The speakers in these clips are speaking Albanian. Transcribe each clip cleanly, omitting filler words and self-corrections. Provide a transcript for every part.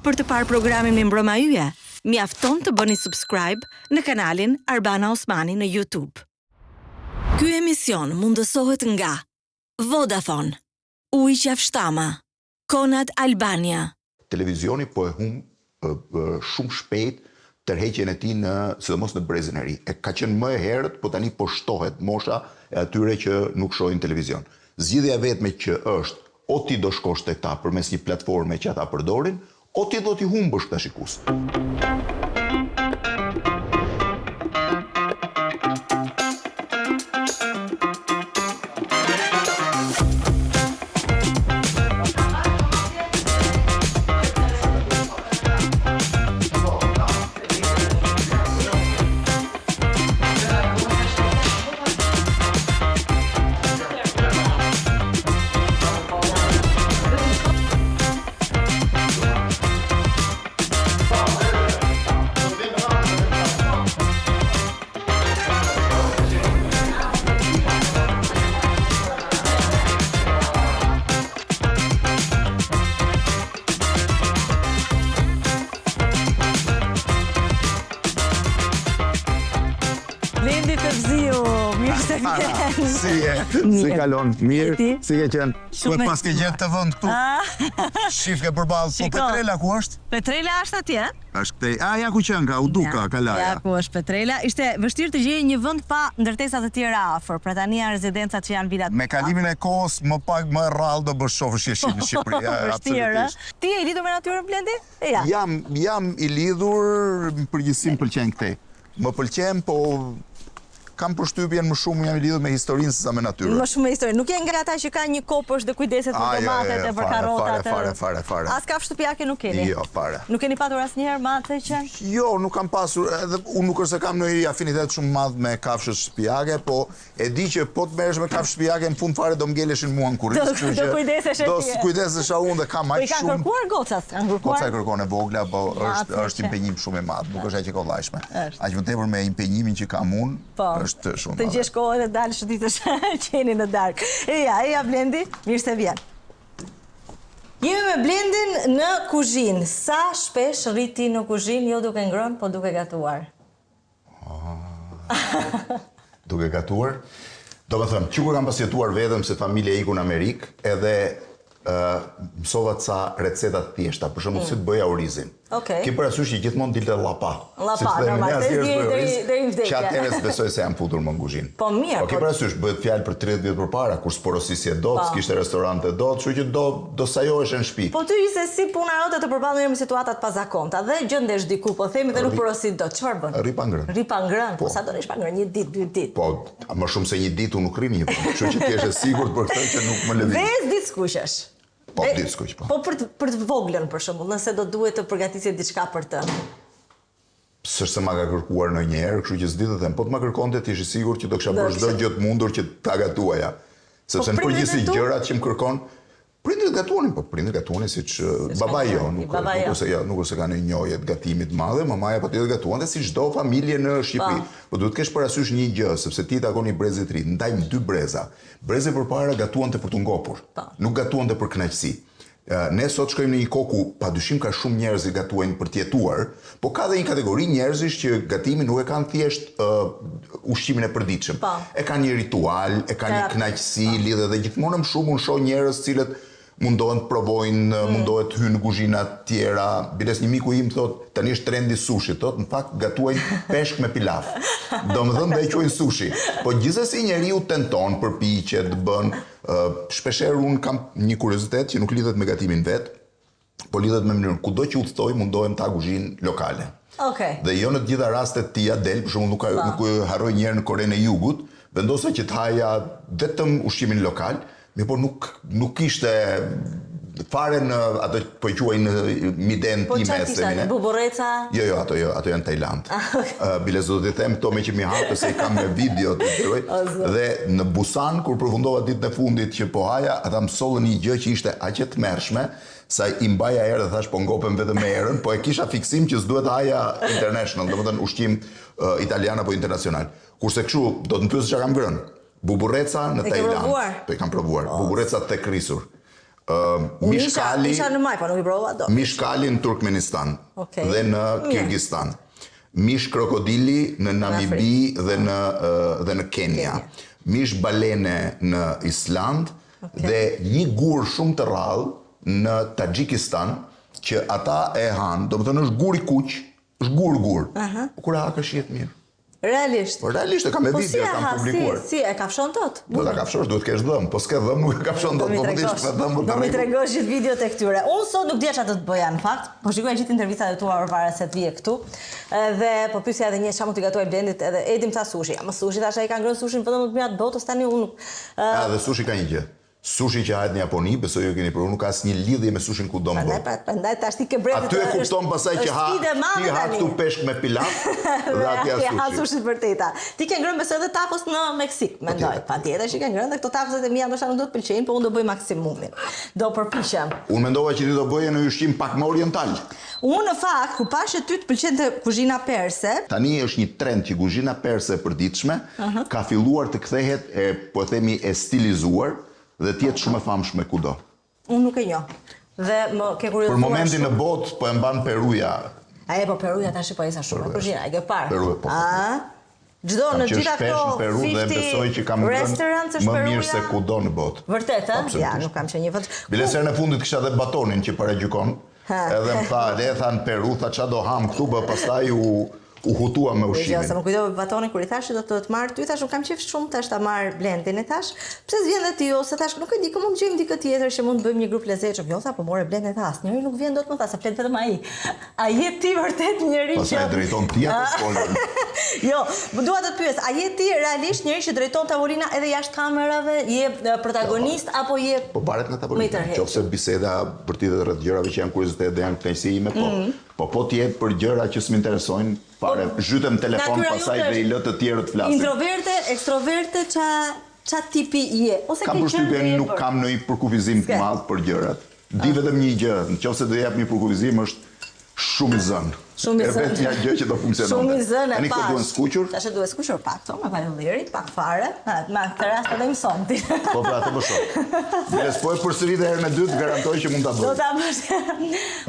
Për të parë programin me Mbrëma Yje, mjafton të bëni subscribe në kanalin Arbana Osmani në YouTube. Ky emision mundësohet nga Vodafone, Ujqafshtama, Konad Albania. Televizioni po e humb shumë shpejt tërheqjen e tij në sidomos në brezin e ri. E ka qenë më e herët, po tani po shtohet mosha e atyre që nuk shohin televizion. Zgjidhja vetme që është, o ti do shkosh tek ta përmes një platforme që ata përdorin, o ti do t'i humbësh këta shikues. Si kalon, mirë, si ke qenë? Po pas ke gjetë të vend këtu. Shif ke përballë, po Petrela ku është? Petrela është atje? Është këtej. Ja ku qen ka, u duka, kalaja. Ja ku është Petrela. Ishte vështirë të gjejë një vend pa ndërtesa të tjera afër. Pra tani janë rezidencat që janë vilat. Me kalimin e kohës më pak më rrallë do bësh shofësh jeshil në Shqipëri. Absolutisht. Ti je i lidhur me natyrën, Blendi? Ja. Jam i lidhur, në përgjithësi më pëlqen këtej. Më pëlqen, po kam përshtypjen më shumë jam i lidhur me historinë sesa me natyrën. Më shumë me historinë. Nuk je nga ata që ka një kopësh dhe kujdeset për tomatet e për karrotat. Fare. As kafshë shtëpiake nuk keni? Jo, fare. Nuk keni patur asnjëherë mate që? Jo, nuk kam pasur, edhe unë nuk është se kam një afinitet shumë madh me kafshët shtëpiake, po e di që po të merresh me kafshë shtëpiake në fund fare do m'ngeleshin mua në kurriz, kështu që do kujdesesh do kujdesesha unë dhe kam aq shumë. Po i kanë kërkuar gocat, kanë kërkuar. Goca e kërkon e vogla, po është impenjim shumë i madh, nuk është aq e kollajshme. Aq më tepër me impenjimin që kam unë, është shumë. Të gjesh kohën e dalë shëtitësh qeni në darkë. Eja, Blendi, mirë se vjen. Jemi me Blendin në kuzhinë. Sa shpesh rrit ti në kuzhinë, jo duke ngrënë, po duke gatuar? Duke gatuar? Do me thëmë, që kur kam pasjetuar vetëm se familje iku në Amerikë, edhe mësova ca recetat thjeshta, për shembull si të bëja orizin. Ke parasysh që gjithmonë dilte llapa. Llapa, normal, deri në vdekje. Që atëherë besoj se jam futur më në kuzhinë. Po mirë. Po ke parasysh bëhet fjalë për 30 vjet përpara, kur sporosisje dot, s'kishte restorante dot, kështu që do sajohesh në shtëpi. Po ty se si puna jote të përballën me situata të pazakonta dhe gjendesh diku, po themi dhe nuk porosit dot. Çfarë bën? Rri pa ngrënë. Rri pa ngrënë. Po sa do rish pa ngrënë, 1 ditë, 2 ditë. Po, më shumë se 1 ditë unë nuk rri një ditë. Kështu që ti je sigurt për këtë që nuk më lëviz. Ves ditë skuqesh. Po, ditë skuq, po. Po për të voglën për shembull, nëse do duhet të përgatisje diçka për të. S'është se ma ka kërkuar ndonjëherë, kështu që s'di të them, po të ma kërkonte ti ishi sigurt që do kisha bërë çdo gjë të mundur që ta gatuaja. Sepse në përgjithësi gjërat që më kërkon, prindërit gatuanin, po prindërit gatuanin siç babai jo, nuk ose ka një njohje të gatimit madhe, mamaja patjetër gatuante si çdo familje në Shqipëri. Po duhet kesh parasysh një gjë, sepse ti takoni brezit rit, ndajmë 2 breza. Brezi përpara gatuante për të ngopur, nuk gatuante për kënaqësi. Ne sot shkojmë në një kohë ku padyshim ka shumë njerëz që gatuajnë për të jetuar, po ka dhe një kategori njerëzish që gatimin nuk e kanë thjesht ushqimin e përditshëm. E kanë një ritual, e kanë një kënaqësi, lidhet dhe gjithmonë më shumë unë shoh njerëz cilët mundohen të provojnë, mundohet të hynë në kuzhina të tjera. Biles një miku im thot, tani është trendi sushi, thot, në fakt gatuajnë peshk me pilaf. Domethënë dhe e quajnë sushi. Po gjithsesi njeriu tenton, përpiqet, bën. Shpeshherë unë kam një kuriozitet që nuk lidhet me gatimin vet, po lidhet me mënyrën kudo që udhtoj mundohem ta kuzhinë lokale. Dhe jo në të gjitha rastet tia del, për shembull nuk harroj një herë në Korenë e Jugut, vendosa që të haja vetëm ushqimin lokal. Mi por nuk ishte fare në ato po i quajnë miden time. Po çfarë ishte? Buburreca? Jo, ato janë Tajland. Biles do t'i them këto me që mi hapë se i kam me video të tëroj. Dhe në Busan, kur përfundova ditën e fundit që po haja, ata më sollën një gjë që ishte aq e tmerrshme, sa i mbaja erë dhe thash po ngopem vetëm me erën, po e kisha fiksim që s'duhet haja international, domethënë ushqim italian apo internacional. Kurse kështu do të më pyesësh çfarë kam ngrënë. Buburreca në Tajland. Po i kam provuar. Buburreca tek rrisur. Mishkali isha në maj, po nuk i prova do. Mishkali në Turkmenistan dhe në Kirgistan. Mish krokodili në Namibi dhe në Kenya. Mish balene në Island dhe një gur shumë të rrallë në Tajikistan që ata e hanë, do më thënë është gur i kuq, është gur. Po kur ha ka shihet mirë. Realisht. Po realisht e kam e video, kam publikuar. Si e kafshon tot? Do ta kafshosh, duhet kesh dhëm, po s'ke dhëm nuk e kafshon tot, po dish me dhëm. Do mi tregosh gjithë videot e këtyre. Unë sot nuk dia çfarë do të bëja në fakt, po shikoj gjithë intervistat e tua përpara se të vije këtu. Dhe po pyesja edhe një çfarë mund t'i gatuaj Blendit, edhe Edim tha sushi. Ja, më sushi tash ai ka ngrënë sushin vetëm më të mirë të botës tani unë. Dhe sushi ka një gjë. Sushi që hahet në Japoni, besoj ju keni provuar, nuk ka asnjë lidhje me sushin ku do më bë. Prandaj tash ti ke Blendit. Aty e kupton pastaj që ti ha këtu peshk me pilaf dhe aty ha sushi vërteta. Ti ke ngrënë besoj edhe tacos në Meksik, mendoj. Patjetër që ke ngrënë dhe këto tacoset e mia ndoshta nuk do të pëlqejnë, po unë do bëj maksimumin. Do përpiqem. Unë mendova që ti do bëje në ushqim pak më oriental. Unë në fakt, ku pash që ty të pëlqente kuzhina perse. Tani është një trend që kuzhina perse e përditshme ka filluar të kthehet po themi e stilizuar dhe të jetë shumë e famshme kudo. Unë nuk e njoh. Dhe më ke kuriozuar. Për momentin në botë po e mban Peruja. Po Peruja tash po isa shumë kuzhina, e ke parë. Peru po. Çdo në gjitha këto Peru dhe besoj që kam restaurants më mirë se kudo në botë. Vërtet, ja, nuk kam qenë një vend. Bileserën e fundit kisha dhe batonin që paragjykon. Edhe më tha, në Peru, tha qa do ham këtu, bë pastaj u hutua me ushqimin. Se më kujtove batonin kur i thash do të marr ty, thash nuk kam qejf shumë tash ta marr Blendin e thash. Pse s'vjen dhe ti ose thash nuk e di, ku mund të gjejmë dikë tjetër që mund të bëjmë një grup lezetshëm. Jo tha, po more Blendin tha, asnjëri nuk vjen dot më tha, se flet vetëm ai. A je ti vërtet njëri që pastaj drejton ti atë skolën? Jo, dua të të pyes, a je ti realisht njëri që drejton tavolina edhe jashtë kamerave, je protagonist apo je po baret nga tavolina. Qofse biseda për ti dhe rreth gjërave që janë kuriozitet dhe janë kënaqësi ime, po ti jetë për gjëra që s'më interesojnë. Fare, zhytem telefon pasaj dhe i lë të tjerë të flasin. Introverte, ekstroverte, qa tipi je? Ose kam përshtypjen nuk kam në i përkufizim të madh për gjërat. Di vetëm një gjë, nëse do jap një përkufizim është shumë i zënë. Shumë i zënë. Vetë një gjë që do funksiononte. Shumë i zënë. Tani këto duhen skuqur. Tash duhet skuqur pak, me vallëri, pak fare. Me këtë rast edhe mëson ti. Po pra, atë më shoh. Nëse po e përsërit herën e dytë, garantoj që mund ta bëj. Do ta bësh.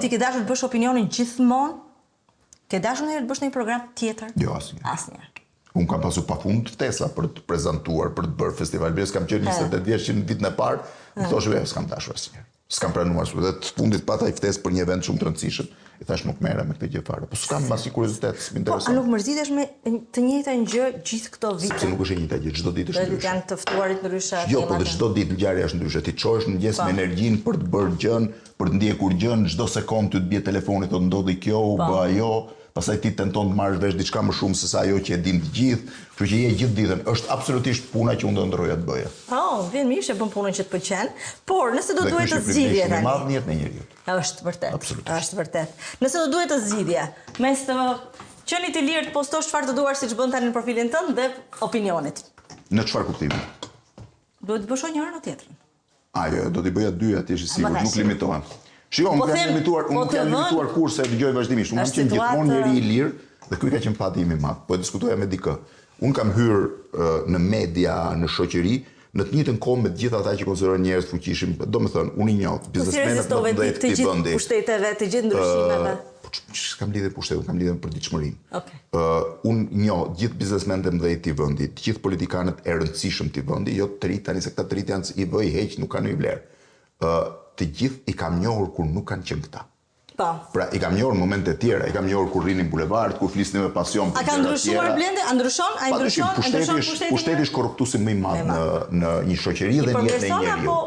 Ti ke dashur të bësh opinionin gjithmonë? Ke dashur ndonjëherë të bësh një program tjetër? Jo, asnjëherë. Asnjëherë. Unë kam pasur pafund ftesa për të prezantuar, për të bërë festival. Bërës kam qenë 28 vjeç që në vitin e parë, më thoshë s'kam dashur asnjëherë. S'kam pranuar asnjëherë. Dhe të fundit pata i ftesë për një event shumë të rëndësishëm. I thash nuk merrem me këtë gjë fare. Po s'kam asnjë kuriozitet, s'më intereson. Po a nuk mërzitesh me të njëjtën gjë gjithë këto vite? Sepse nuk është e njëjta gjë, çdo ditë është ndryshe. Janë të ftuarit ndryshe. Jo, po çdo ditë ngjarja është ndryshe. Ti çohesh në mëngjes me energjinë për të bërë gjën, për të ndjekur gjën, çdo sekond ty të bie telefoni thotë ndodhi kjo, u bë ajo. Pastaj ti tenton të marrësh vesh diçka më shumë se sa ajo që e din të gjithë, kështu që je gjithë ditën. Është absolutisht puna që unë do ndroja të bëja. Vjen mirë që bën punën që të pëlqen, por nëse do duhet të zgjidhje tani. Është madh në jetën e njeriu. Është vërtet. Është vërtet. Nëse do duhet të zgjidhje, mes të qenit i lirë të postosh çfarë të duar siç bën tani në profilin tënd dhe opinionit. Në çfarë kuptimi? Duhet të bësh njërin ose tjetrën. Jo, do t'i bëja dy, atje është sigurt, nuk limitohen. Shiko, unë jam limituar kurse dëgjoj vazhdimisht. Unë kam qenë gjithmonë njeri i lirë dhe ky ka qenë fati im i madh. Po diskutoja me dikë. Unë kam hyrë në media, në shoqëri, në të njëjtën kohë me të gjithë ata që konsiderojnë njerëz të fuqishëm. Domethënë, unë i njoh biznesmenët më të të gjithë pushteteve, të gjithë ndryshimeve. S'kam lidhje pushtetin, kam lidhje për ditëshmërinë. Unë njoh gjithë biznesmenët e mëdhenj të vendit, të gjithë politikanët e rëndësishëm të vendit, jo të rit tani se këta të rit janë i vëj heq, nuk kanë një vlerë. Të gjithë i kam njohur kur nuk kanë qenë këta. Pra, i kam njohur në momente tjera, i kam njohur kur rrinin bulevard, kur flisnin me pasion për gjëra tjera. A ka ndryshuar Blendi? A ndryshon? Pushteti është korruptuesi më i madh në një shoqëri dhe në jetën e njeriu.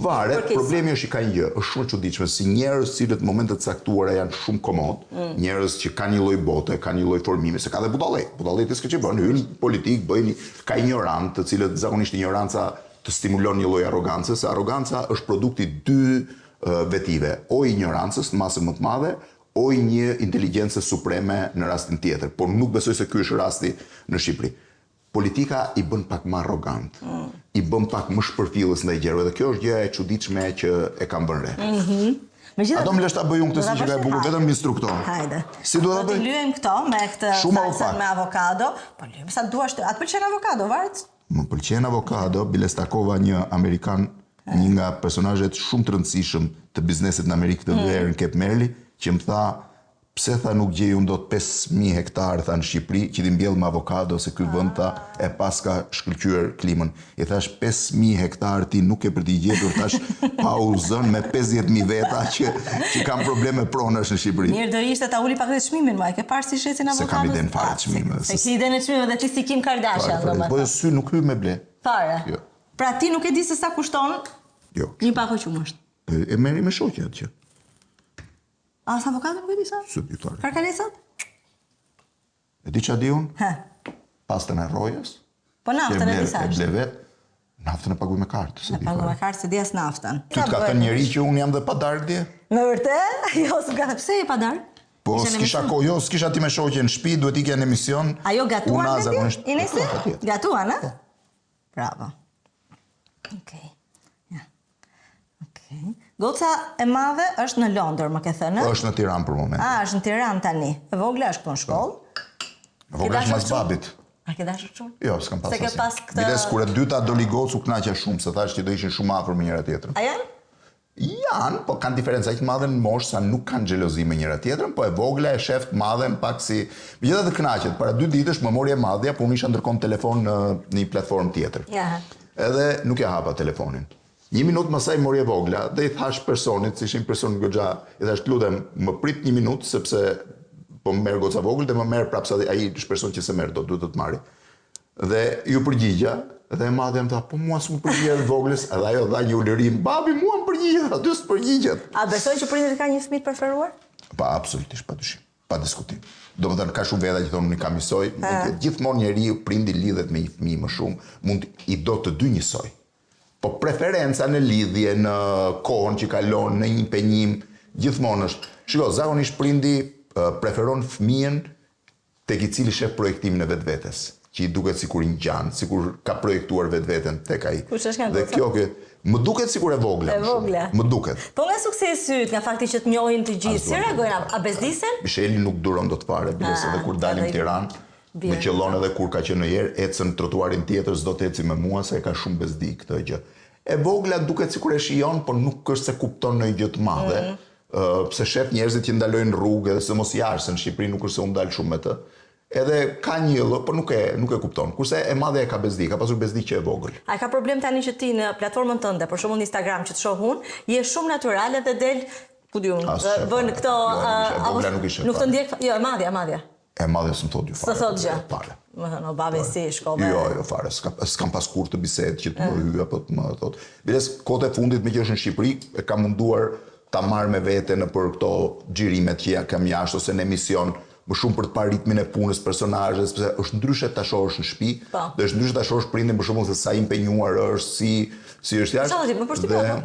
Varet, problemi është i ka një gjë, është shumë e çuditshme si njerëz cilët në momente të caktuara janë shumë komod, njerëz që kanë një lloj bote, kanë një lloj formimi, se ka dhe budallë. Budallëti s'ka që bën, hyn politik, ka ignorant, të cilët zakonisht ignoranca të stimulon një lloj arrogancë, se arroganca është produkti dy vetive, o ignorancës në masën më të madhe, o një inteligjencë supreme në rastin tjetër, por nuk besoj se ky është rasti në Shqipëri. Politika i bën pak më arrogant, i bën pak më shpërfillës ndaj gjërave dhe kjo është gjëja e çuditshme që e kam bën re. A do më lesh ta bëj unë këtë si që ka e bukur, vetëm më instrukton. Hajde. Si do ta bëj? Do të lyejmë këto me këtë salsën me avokado. Po lyejmë sa duash ti. Atë pëlqen avokado, varet? Më pëlqen avokado, bile stakova një amerikan një nga personazhet shumë të rëndësishëm të biznesit në Amerikë të Veriut, Kep Merli, që më tha, pse tha nuk gjej unë dot 5.000 hektarë tha në Shqipëri, që ti mbjell me avokado se ky vend tha e pas ka shkëlqyer klimën. I thash 5.000 hektarë ti nuk e për t'i gjetur, thash pa u zën me 50.000 veta që kanë probleme pronash në Shqipëri. Mirë do ishte ta uli pak dhe çmimin, ma e ke parë si shesin avokados? Se kam iden fare çmime. Se ki iden e çmime dhe ti si Kim Kardashian, domethënë. Po sy nuk hy me ble. Fare. Jo. Pra ti nuk e di se sa kushton Jo. një pako qumësht. E merri me shoqja që. As avokado nuk e di sa? Së di fare. Karkalesat? E di ç'a di unë? Ha. Pastën e rrojës. Po naftën e di sa E është? ble vet. Naftën e paguaj me kartë, se di Pagu me fare. kartë se di as naftën. Ty t'ka thënë njëri që unë jam dhe padark dje? Me vërtet? Jo, s'ka pse e pa dar? Po s'kisha kohë, jo, s'kisha ti me shoqe në shtëpi, duhet ikja në emision. Ajo gatuan Unë me zakonisht- ti? Inesi? Po, patjetër. Gatuan, a? Bravo. Okej. Ja. Okej. Goca e madhe është në Londër, më ke thënë? Është në Tiranë për moment. Është në Tiranë tani. E vogla është këtu në shkollë. Vogla është mas babit. A ke dashur shumë? Jo, s'kam pas Se ke asnjë. pas këtë- Biles kur e dyta doli gocu knaqja shumë, se thash që do ishin shumë afër me njëra tjetrën. A janë? Janë, po kanë diferenca aq të madhe në moshë sa nuk kanë xhelozi me njëra tjetrën, po e vogla e shef të madhen pak si megjithatë kënaqet. Para 2 ditësh më mori e madhja, po unë isha ndërkohë në telefon në një platformë tjetër. Ja. Edhe nuk ja hapa telefonin. 1 minutë më saj mori e vogla dhe I thash personit, si ishin person goxha, I thash lutem, më prit 1 minutë sepse po më merr goca vogël dhe më merr prapë sa ai është person që se merr duhet të marri. Dhe ju përgjigja dhe e madhe më tha, po mua s'mu përgjigjet voglës, edhe ajo dha një ulërim, babi mua më përgjigjet, aty s'përgjigjet. A besoj që prindërit kanë një fëmijë të preferuar? Pa absolutisht, pa dyshim, pa diskutim. Do të thënë ka shumë veta që thonë unë kam njësoj, gjithmonë njeriu prindi lidhet me një fëmijë më shumë, mund I do të dy njësoj. Po preferenca në lidhje, në kohën që kalon, në një penjim, gjithmonë është. Shiko, zakonisht prindi preferon fëmijën tek I cili shef projektimin e vetvetes, që I duket sikur I ngjan, sikur ka projektuar vetveten tek ai. Kush është nga Dhe goca? kjo më duket sikur e vogla. E më shumë. vogla. Më duket. Po nga suksesi yt, nga fakti që të njohin të gjithë, si reagojnë? A bezdisen? Misheli nuk duron dot fare, biles edhe kur dalim edhe I- Tiranë, me qellon edhe kur ka qenë ndonjëherë, ecën trotuarin tjetër, s'do të eci me mua se e ka shumë bezdi këtë gjë. E vogla duket sikur e shijon, por nuk është se kupton ndonjë gjë të madhe. Pse shef njerëzit që ndalojnë rrugë, edhe se mos jashtë në Shqipëri nuk është se unë dal shumë me të. Edhe ka një ëllë, por nuk e kupton. Kurse e madhe e ka bezdi, ka pasur bezdi që e vogël. A ka problem tani që ti në platformën tënde, për shembull në Instagram që të shoh unë, je shumë natyrale dhe del, ku di unë, As shef, vën këto e vogla nuk I shef nuk të fare. ndjek, jo, e madhja. E madhe s'm thotë ju fare. S'të thot gjë. Fare. Më thënë, o babi si shkove. Jo, fare, s'kam pas kur të bisedë që të më hyj apo të më thotë. Biles kohët e fundit me që është në Shqipëri, e kam munduar ta marr me vete në për këto xhirimet që ja kam jashtë ose në emision, më shumë për të parë ritmin e punës personazhes, sepse është ndryshe ta shohësh në shtëpi, Po. dhe është ndryshe ta shohësh prindin për shembull se sa I impenjuar është, si është jashtë. Sa do ti, më përshtypje apo?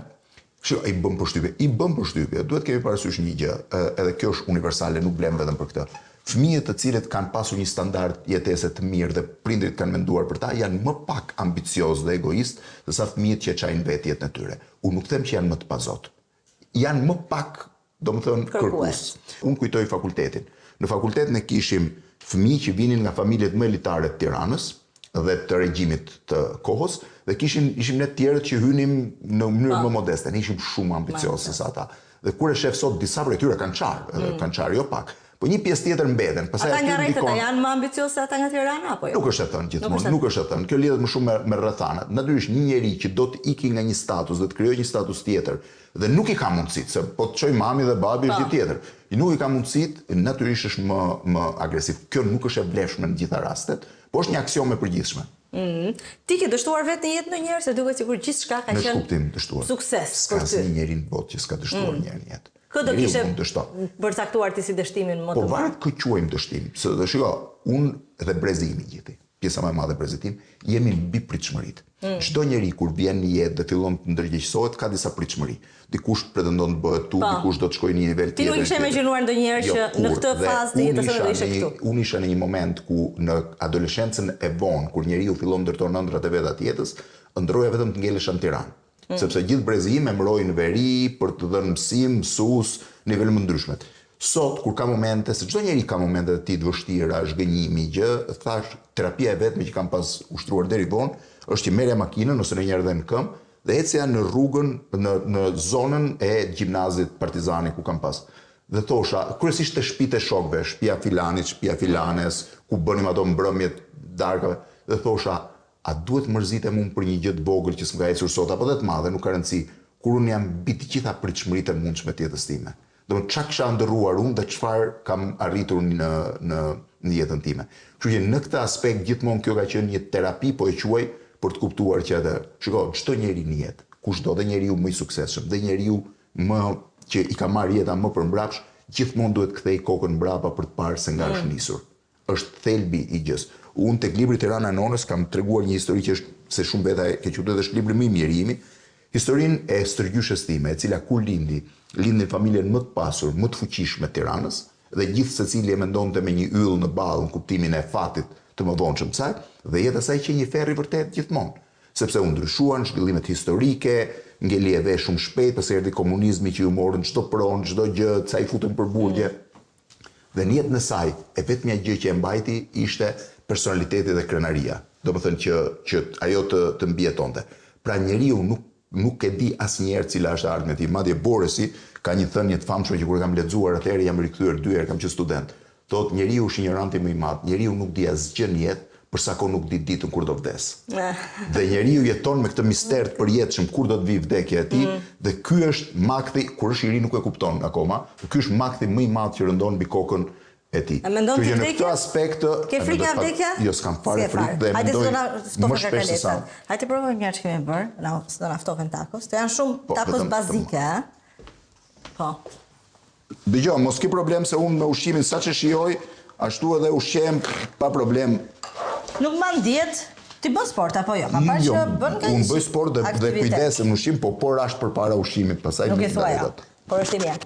Shiko, I bën përshtypje. Duhet kemi parasysh një gjë, edhe kjo është universale, nuk blem vetëm për këtë. Fëmijët të cilët kanë pasur një standard jetese të mirë dhe prindrit kanë menduar për ta, janë më pak ambiciozë dhe egoist se sa fëmijët që çajnë vetë jetën e tyre. Unë nuk them që janë më të pazot. Janë më pak, domethënë, kërkues. Unë kujtoj fakultetin. Në fakultet ne kishim fëmijë që vinin nga familjet më elitare të Tiranës dhe të regjimit të kohës, dhe ishim ne të tjerët që hynim në mënyrë më modeste, ne ishim shumë ambiciozë se ata. Dhe kur e shef sot disa prej tyre kanë çarë, jo pak. Po një pjesë tjetër mbeten. Ata nga rrethet janë më ambiciozë se ata nga Tirana apo jo? Nuk është e thënë gjithmonë, nuk është e thënë. Kjo lidhet më shumë me rrethanat. Natyrisht një njeri që do të iki nga një status dhe të krijojë një status tjetër dhe nuk I ka mundësitë, se po të çoj mami dhe babi është gjë tjetër. Nuk I ka mundësitë, natyrisht është më agresiv. Kjo nuk është e vlefshme në gjitha rastet, po është një aksion e përgjithshme. Ti ke dështuar vetë në jetë ndonjëherë se duket sikur gjithçka ka Me qenë shkuptim dështuar. sukses Ska për ty. asnjë njeri në botë që s'ka dështuar njerë në jetë. Kë do Njeriu kishe mund dështon. përcaktuar ti si dështimin më Po të madh? varet kë quajmë dështim. Se dhe shiko, unë dhe brezimi gjithi, pjesa më e madhe e brezitim, jemi mbi pritshmëritë. Çdo njeri kur vjen në jetë dhe fillon të ndërgjegjësohet ka disa pritshmëri. Dikush pretendon të bëhet tu, dikush do të shkojë në një nivel tjetër. Ti nuk ishe imagjinuar ndonjëherë që në këtë fazë të jetës së do ishte këtu. Unë isha në një moment ku në adoleshencën e vonë, kur njeriu fillon ndërton ëndrat e veta të jetës, ëndroja vetëm të ngelesha në Tiranë. Sepse gjithë brezi më mbroi në veri për të dhënë mësim, mësues, nivel më ndryshmet. Sot kur ka momente, se çdo njeri ka momente të tij të vështira, zhgënjimi, gjë, thash terapia e vetme që kam pas ushtruar deri vonë është që merja makinën ose ndonjëherë edhe në këmbë dhe ecja në rrugën, në zonën e gjimnazit Partizani ku kam pas. Dhe thosha, kryesisht të shtëpitë e shokëve, shtëpia filanit, shtëpia filanes, ku bënim ato mbrëmjet darkave, dhe thosha, a duhet mërzitem unë për një gjë të vogël që s'm ka ecur sot apo dhe të madhe, nuk ka rëndësi, kur unë jam mbi të gjitha pritshmëritë e mundshme të jetës time. Domethënë çka kisha ndërruar unë dhe çfarë kam arritur në jetën time. Kështu që në këtë aspekt gjithmonë kjo ka qenë një terapi, po e quaj për të kuptuar që edhe, shiko, çdo njeri në jetë, kushdo dhe njeriu më i suksesshëm, dhe njeriu më që i ka marrë jeta më përmbrapsht, gjithmonë duhet kthej kokën mbrapa për të parë se nga është nisur. Është thelbi i gjës. Unë tek libri Tirana e Nonës kam treguar një histori që është se shumë veta e ke qytetë, është libri më i mirë i imi, historinë e stërgjyshës time, e cila kur lindi në familjen më të pasur, më të fuqishme të Tiranës, dhe gjithë secili e mendonte me një yll në ballë në kuptimin e fatit të mëdhonshëm të saj, dhe jeta e saj që një ferri vërtet gjithmonë, sepse u ndryshuan zhvillimet historike, ngeli e vesh shumë shpejt, pasi erdhi komunizmi që ju morën çdo pronë, çdo gjë, sa i futën për burgje. Dhe në jetën e saj, e vetmja gjë që e mbajti ishte personaliteti dhe krenaria. Do të thënë që ajo të mbijetonte. Pra njeriu nuk e di asnjëherë cila është ardhmja e tij. Madje Boresi ka një thënie të famshme që kur kam lexuar atëherë jam rikthyer 2 herë, kam qenë student. Thotë njeriu është ignoranti më i madh. Njeriu nuk di asgjë në jetë, për sa kohë nuk di ditën kur do vdes. Dhe njeriu jeton me këtë mister të përjetshëm kur do të vi vdekja e tij, dhe ky është makthi, kur është i ri nuk e kupton akoma, ky është makthi më i madh që rëndon mbi kokën e tij. Mendon ti në këtë aspekt, ke frikë nga vdekja? Jo, s'kam fare frikë dhe mendoj më shpesh se sa. Hajde provojmë një që kemi bërë, na ftohen tacos. Të janë shumë tacos bazike, Po. Dëgjoj, mos ke problem se unë me ushqimin sa që shijoj, ashtu edhe ushqem pa problem. Nuk ma ndjet, ti bën sport apo jo? Ka parë që bën ka unë bëj sport dhe kujdesem në ushqim, po por ashtë përpara ushqimit, pastaj nuk e thua jo, por është i mirë.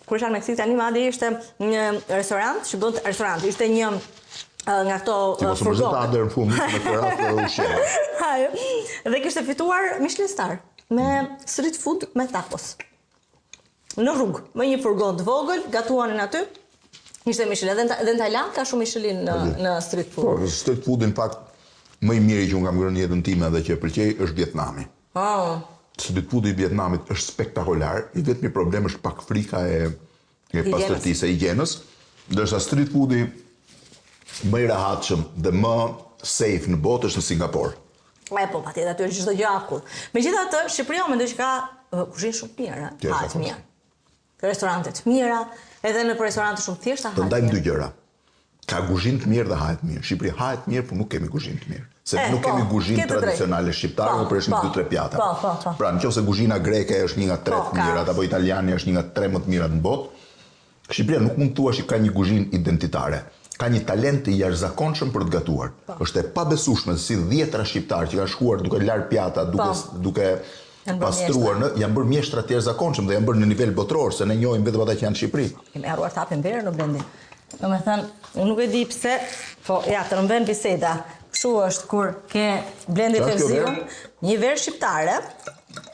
Kur isha në Meksik tani madje ishte një restorant, që bën restorant, ishte një nga këto furgon. Ti mos më zëta deri në fund me kërat të ushqimit. Dhe kishte fituar Michelin Star me street food me tacos. Në rrugë, me një furgon të vogël, gatuanin aty. Ishte Michelin, edhe në Tajland ka shumë Michelin në street food. Po, street food në fakt më i miri që unë kam ngrënë në jetën time dhe që e pëlqej është Vietnami. Street food i Vietnamit është spektakolar, i vetmi problem është pak frika e pastërtisë e higjienës, ndërsa street foodi më i rehatshëm dhe më safe në botë është në Singapur. Po, patjetër aty është çdo gjë akull. Megjithatë, Shqipëria mendoj që ka kuzhinë shumë mirë, hajt mirë. Restorante të mira, edhe në restorante shumë thjeshta hajt. Të ndajmë dy gjëra. Ka kuzhinë të mirë dhe hajt mirë. Shqipëri hajt mirë, por nuk kemi kuzhinë të mirë. Se nuk kemi kuzhinë tradicionale shqiptare, por është 2-3 pjata. Pra, nëse kuzhina greke është një nga 3 të mirat, apo italiane është një nga 3 më të mirat në botë, Shqipëria nuk mund të thuash që ka një kuzhinë identitare. Ka një talent të jashtëzakonshëm për të gatuar. Është e pabesueshme se si 10 shqiptarë që kanë shkuar duke larë pjata, duke pastruar, janë bërë mjeshtra të jashtëzakonshëm dhe janë bërë në nivel botror, se ne njohim vetëm ata që janë në Shqipëri. Kemi harruar të hapim verë në Blendi. Domethënë, unë nuk e di pse, po ja, të rëmben biseda. Kështu është kur ke Blendi Fevziun, një verë shqiptare,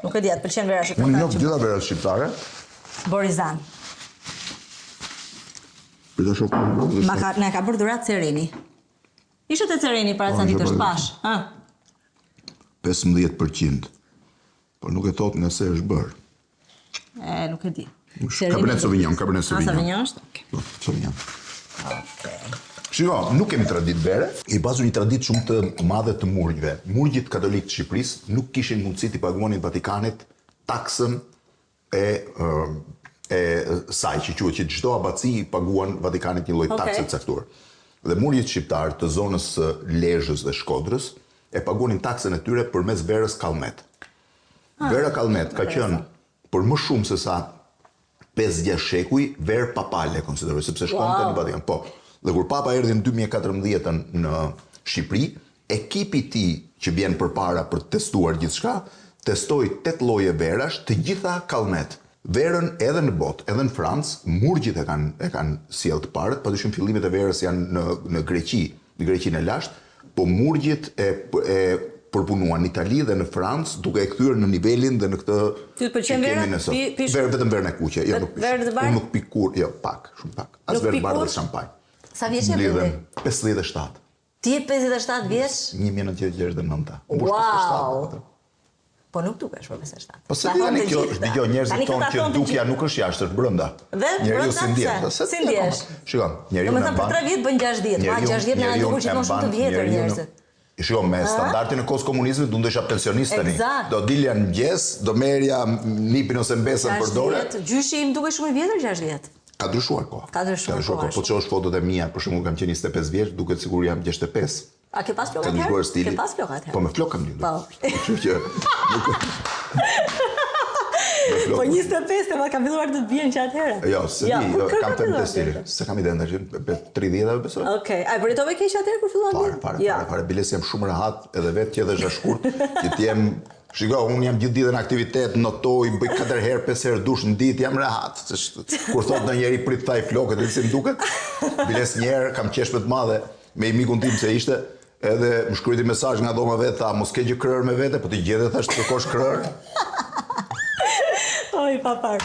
nuk e di, atë pëlqen vera shqiptare. Unë nuk gjitha verat shqiptare. Borizan. Ne ka bërë dhurat Cereni. Ishte te Cereni para sa ditësh pash, 15%. Po nuk e thot nga se është bërë. Nuk e di. Cabernet Sauvignon. Sauvignon është? Po, Sauvignon. Shiko, nuk kemi traditë vere, i pasur një traditë shumë të madhe të murgjve. Murgjit katolik të Shqipërisë nuk kishin mundësi të paguonin Vatikanit taksën e saj që quhet që çdo abaci i paguan Vatikanit një lloj takse të caktuar. Dhe murgjit shqiptar të zonës Lezhës dhe Shkodrës e paguanin taksën e tyre përmes verës Kallmet. Vera Kallmet ka qenë për më shumë se sa 5-6 shekuj verë papale konsideroj, sepse shkonte në Vatikan. Po. Dhe kur Papa erdhi në 2014 në Shqipëri, ekipi i tij që vjen përpara për të testuar gjithçka, testoi 8 lloje verash, të gjitha Kallmet. Verën edhe në botë, edhe në Francë, murgjit e kanë sjellë të parët, padyshim fillimet e verës janë në Greqi, në Greqinë e lashtë, po murgjit e përpunuan në Itali dhe në Francë, duke e kthyer në nivelin dhe në këtë që kemi në sot. Vetëm verën e kuqe, jo nuk pish. Unë nuk pi kur, jo, pak, shumë pak. As verë bardhë dhe shampanjë. Sa vjeç je Blendi? 57. Ti je 57 vjeç? 1969. Wow! Po nuk dukesh për 57. Po se tani kjo, dëgjoj, njerëzit tonë që dukja nuk është jashtë, është brenda. Njeriu si ndjen. Si ndjesh? Shikon, njeriu Domethënë për 3 vjet bën 60, ma 60 na duket që janë shumë të vjetër njerëzit. Shikon, me standartin e kohës komunizmit, du ndesha pensionist tani. Eksakt. Do dilja në mëngjes, do merja nipin ose mbesën për dore. Gjyshi im duket shumë i vjetër 60. Ka ndryshuar koha. Ka ndryshuar koha. Po çosh fotot e mia, për shembull kam qenë 25 vjeç, duket sikur jam 65. A ke pas flok Ka atëherë? ndryshuar stili. Ke pas flok atëherë? Po me flok kam lindur. Po. Kështu që Po 25 ma kam filluar të bien që atëherë. Jo, kam të më stili. Se kam ide ndash 30 besoj. Okej. A bëritove keq atëherë kur filluan bien? Fare, biles jam shumë rehat, edhe vetë që edhe është shkurt, që t'jem, shiko, unë jam gjithë ditën aktivitet, notoj, bëj 4 herë, 5 herë dush në ditë, jam rehat. Kur thot në njeri prit thaj flokët, edhe si më duket, biles njerë, kam qesh me të madhe, me i mikun tim se ishte, edhe më shkryti mesazh nga dhoma vetë, tha, mos ke gjë krër me vete, po t'i gjedhe thash të kërkosh krër. Oj, papar.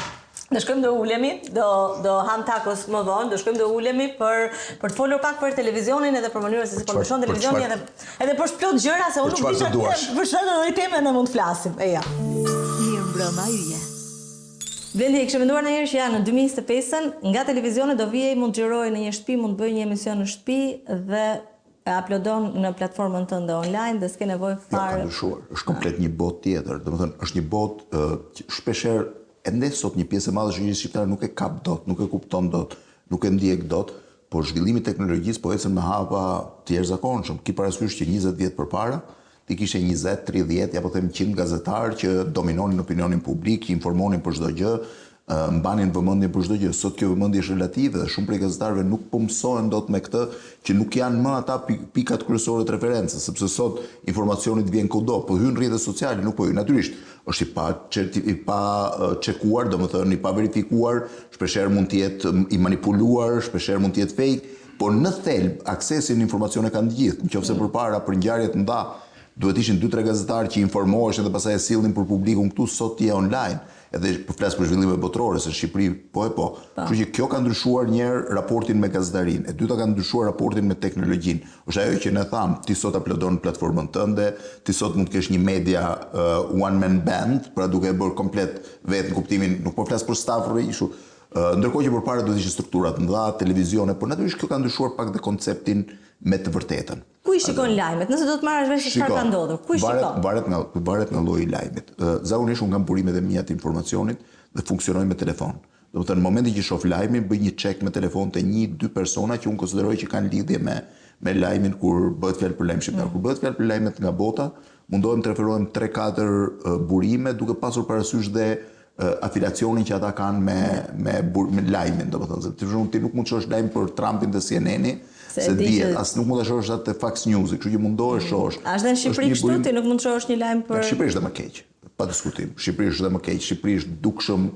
Do shkojmë do ulemi, do ham takos më vonë, do shkojmë do ulemi për të folur pak për televizionin edhe për mënyrën se si po ndryshon televizioni edhe për plot gjëra se unë nuk di për çfarë lloj teme ne mund të flasim. Eja. Mirëmbrëma yje. Blendi, e kishe menduar ndonjëherë që në 2025-ën nga televizionet do vijej, mund të xhiroj në një shtëpi, mund të bëj një emision në shtëpi dhe e uploadon në platformën tënde online dhe s'ke nevojë fare. Ka ndryshuar, është komplet një botë tjetër. Domethënë, është një botë shpeshherë ende sot një pjesë e madhe e shoqërisë shqiptare nuk e kap dot, nuk e kupton dot, nuk e ndjek dot, por zhvillimi i teknologjisë po ecën me hapa të jashtëzakonshëm. Ki parasysh që 20 vjet përpara ti kishe 20, 30, apo them 100 gazetarë që dominonin opinionin publik, që informonin për çdo gjë, mbanin vëmendje për çdo gjë. Sot kjo vëmendje është relative dhe shumë prej gazetarëve nuk po mësohen dot me këtë, që nuk janë më ata pikat kryesore të referencës, sepse sot informacioni të vjen kudo, po hyn rrjetet sociale, nuk po hyn natyrisht. Është i pa çekuar, domethënë i pa verifikuar, shpeshherë mund të jetë i manipuluar, shpeshherë mund të jetë fake, por në thelb aksesin në informacione kanë të gjithë. Nëse përpara për ngjarje të mëdha duhet ishin 2-3 gazetarë që informoheshin dhe pastaj e sillnin për publikun, këtu sot je online. Edhe po flas për zhvillime botërore se Shqipëri po. Kështu që kjo ka ndryshuar një herë raportin me gazetarinë, e dyta ka ndryshuar raportin me teknologjinë. Është ajo që ne tham, ti sot uploadon në platformën tënde, ti sot mund të kesh një media one man band, pra duke e bërë komplet vetë në kuptimin, nuk po flas për staf rrishu. Ndërkohë që përpara duhet ishin strukturat mëdha, televizione, por natyrisht kjo ka ndryshuar pak dhe konceptin me të vërtetën. Ku i shikon lajmet? Nëse do të marrësh vesh çfarë ka ndodhur, ku i shikon? Varet nga lloji i lajmit. Zakonisht unë kam burimet e mia të informacionit dhe funksionoj me telefon. Domethënë në momentin që shoh lajmin, bëj një check me telefon te 1-2 persona që unë konsideroj që kanë lidhje me lajmin kur bëhet fjalë për lajm shqiptar. Kur bëhet fjalë për lajmet nga bota, mundohem të referohem 3-4 burime duke pasur parasysh dhe afiliacionin që ata kanë me lajmin, domethënë se ti nuk mund të shohësh lajm për Trumpin dhe CNN-i, se dihet, as nuk mund ta shohësh atë Fox News, kështu që mundohesh shohësh. A është në Shqipëri kështu ti nuk mund të shohësh një lajm për Shqipëri është dhe më keq, pa diskutim. Shqipëri është dhe më keq, Shqipëri është dukshëm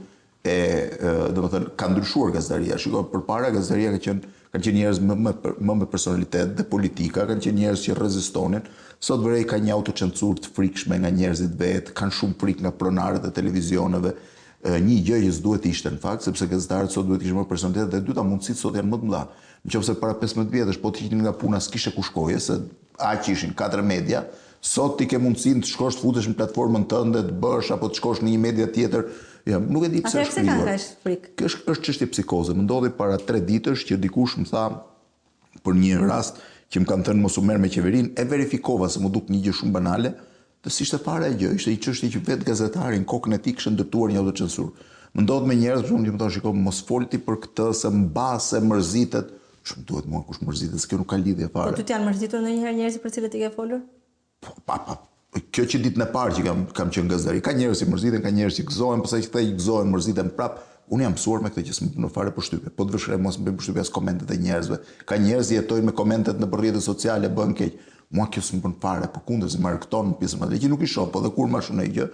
domethënë ka ndryshuar gazetaria. Shikoj, përpara gazetaria kanë qenë njerëz më me personalitet dhe politika, kanë qenë njerëz që rezistonin. Sot vërej ka një autocencurë të frikshme nga njerëzit vetë, kanë shumë frikë nga pronarët e televizioneve. Një gjë që s'duhet ishte në fakt, sepse gazetarët sot duhet të kishin më personalitet dhe dyta mundësitë sot janë më të mëdha. Nëse para 15 vjetësh po të hiqnin nga puna s'kishe ku shkoje, se aq ishin 4 media, sot ti ke mundësinë të shkosh të futesh në platformën tënde, të bësh apo të shkosh në një media tjetër. Ja, nuk e di pse është krijuar. Kjo është çështje psikoze. Më ndodhi para 3 ditësh që dikush më tha për një rast që më kanë thënë mos u merr me qeverinë, e verifikova se më duk një gjë shumë banale, dhe si ishte fare e gjë, ishte një çështje që vetë gazetarin kokën e tij kishte ndërtuar një autocencurë. Më ndodh me njerëz që më thonë shikoj mos folti për këtë se mbase mërzitet. Shumë duhet mua kush mërzitet, se kjo nuk ka lidhje fare. Po ty janë mërzitur ndonjëherë njerëz për cilët i ke folur? Kjo që ditën e parë që kam qenë gazetari, ka njerëz që mërziten, ka njerëz që gëzohen, pastaj që gëzohen, mërziten prap. Unë jam mësuar me këtë që s'më bën fare përshtypje. Po të vështirë mos më bëjmë përshtypje as komentet e njerëzve. Ka njerëz që jetojnë me komentet në rrjetet sociale, bën keq. Mua kjo s'më bën fare, përkundërzi më arkton në pjesën më që nuk i shoh, po dhe kur më shonoj gjë,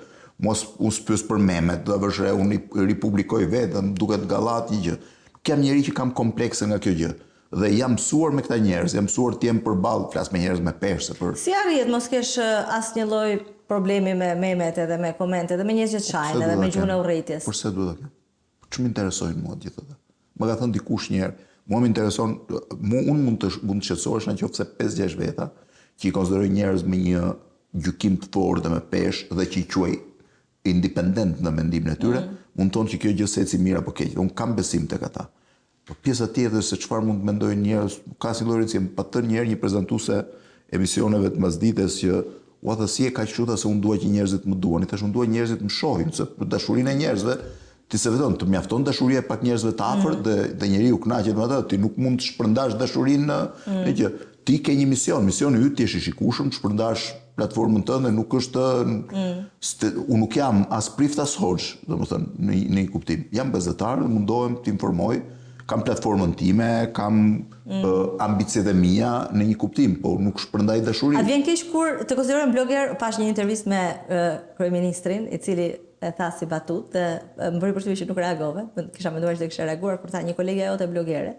mos u spyes për memet, do vështirë unë i ripublikoj vetëm, duket gallat një gjë. Kam njerëz që kam komplekse nga kjo gjë. Dhe jam mësuar me këta njerëz, jam mësuar të jem përballë, flas me njerëz me peshë për. Si arrihet mos kesh asnjë lloj problemi me memet edhe me komente, edhe me njerëz që çajnë, edhe me gjuhën e urrëties? Përse duhet ta kem? Ç'më interesojnë mua gjithë ato? Më ka thënë dikush një herë, Mua më intereson, unë mund të shqetësohesh në qoftë se 5-6 veta që i konsideroj njerëz me një gjykim të fortë dhe me peshë dhe që i quaj independent në mendimin e tyre, mund tonë që kjo gjë seci mirë apo keq. Unë kam besim tek ata. Po pjesa tjetër se çfarë mund të mendojnë njerëz, ka si lloj rëndësie, pa të njerë një prezantuese emisioneve të mbasdites që si e kaq kështu se unë dua që njerëzit më duani, thash unë dua njerëzit më shohin, se për dashurinë e njerëzve ti se vetëm të mjafton dashuria e pak njerëzve të afërt dhe njeriu kënaqet me ata, ti nuk mund të shpërndash dashurinë në gjë. Ti ke një misioni yt, ti je i shikueshëm, shpërndash platformën tënde, nuk është unë nuk jam as prift as hoxh, domethënë në një kuptim. Jam gazetar, mundohem të informoj, kam platformën time, kam ambicjet e mia në një kuptim, po nuk shpërndaj dashuri. A vjen keq kur të konsiderohen bloger? Pash një intervistë me kryeministrin, i cili e tha si batut dhe më bëri përshtypje që nuk reagove. Kisha menduar se kisha reaguar kur tha një kolege jote blogere.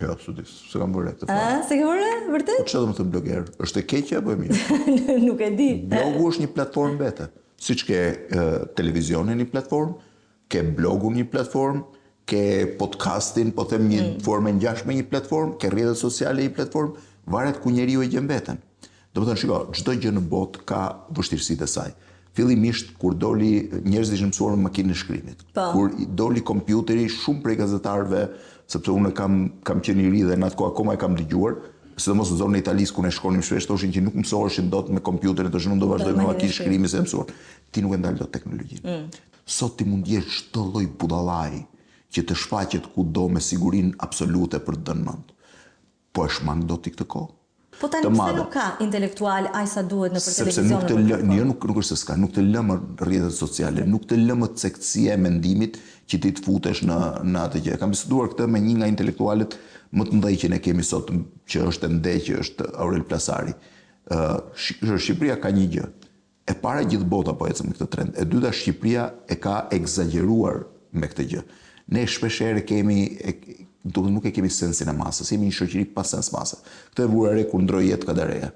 Jo, se kam bërë këtë. Se ke bërë? Vërtet? Po çfarë do të thënë bloger? Është e keqja apo e mirë? Nuk e di. Blogu është një platformë vete. Siç ke televizionin një platformë, ke blogun një platformë, ke podcastin, po them një formë ngjashme një platformë, ke rrjetet sociale një platformë, varet ku njeriu e gjen veten. Domethënë shiko, çdo gjë në botë ka vështirësitë e saj. Fillimisht kur doli njerëzit ishin mësuar me makinën e shkrimit. Kur doli kompjuteri, shumë prej gazetarëve, sepse unë kam qenë i ri dhe në atë kohë akoma e kam dëgjuar, sidomos në zonën e Italisë ku ne shkonim shpesh, thoshin që nuk mësoheshin dot me kompjuterin, thoshin unë do vazhdoj me makinë shkrimi se mësuar. Ti nuk e ndal dot teknologjinë. Sot ti mund jesh çdo lloj budallai që të shfaqet kudo me sigurinë absolute për të dhënë mend. Po e shmang dot ti këtë kohë. Po tani pse nuk ka intelektual aq sa duhet në për televizion? Sepse nuk është se s'ka, nuk të lëmë rrjetet sociale, nuk të lëmë cektësia e mendimit që ti të futesh në atë gjë. Kam biseduar këtë me një nga intelektualet më të mëdhenj që ne kemi sot, që është ende, që është Aurel Plasari. Shqipëria ka një gjë. E para gjithë bota po ecën me këtë trend. E dyta, Shqipëria e ka egzageruar me këtë gjë. Ne shpeshherë nuk e kemi sensin e masës, jemi një shoqëri pa sens mase. Këtë e vura re kur ndroi jetë Kadareja.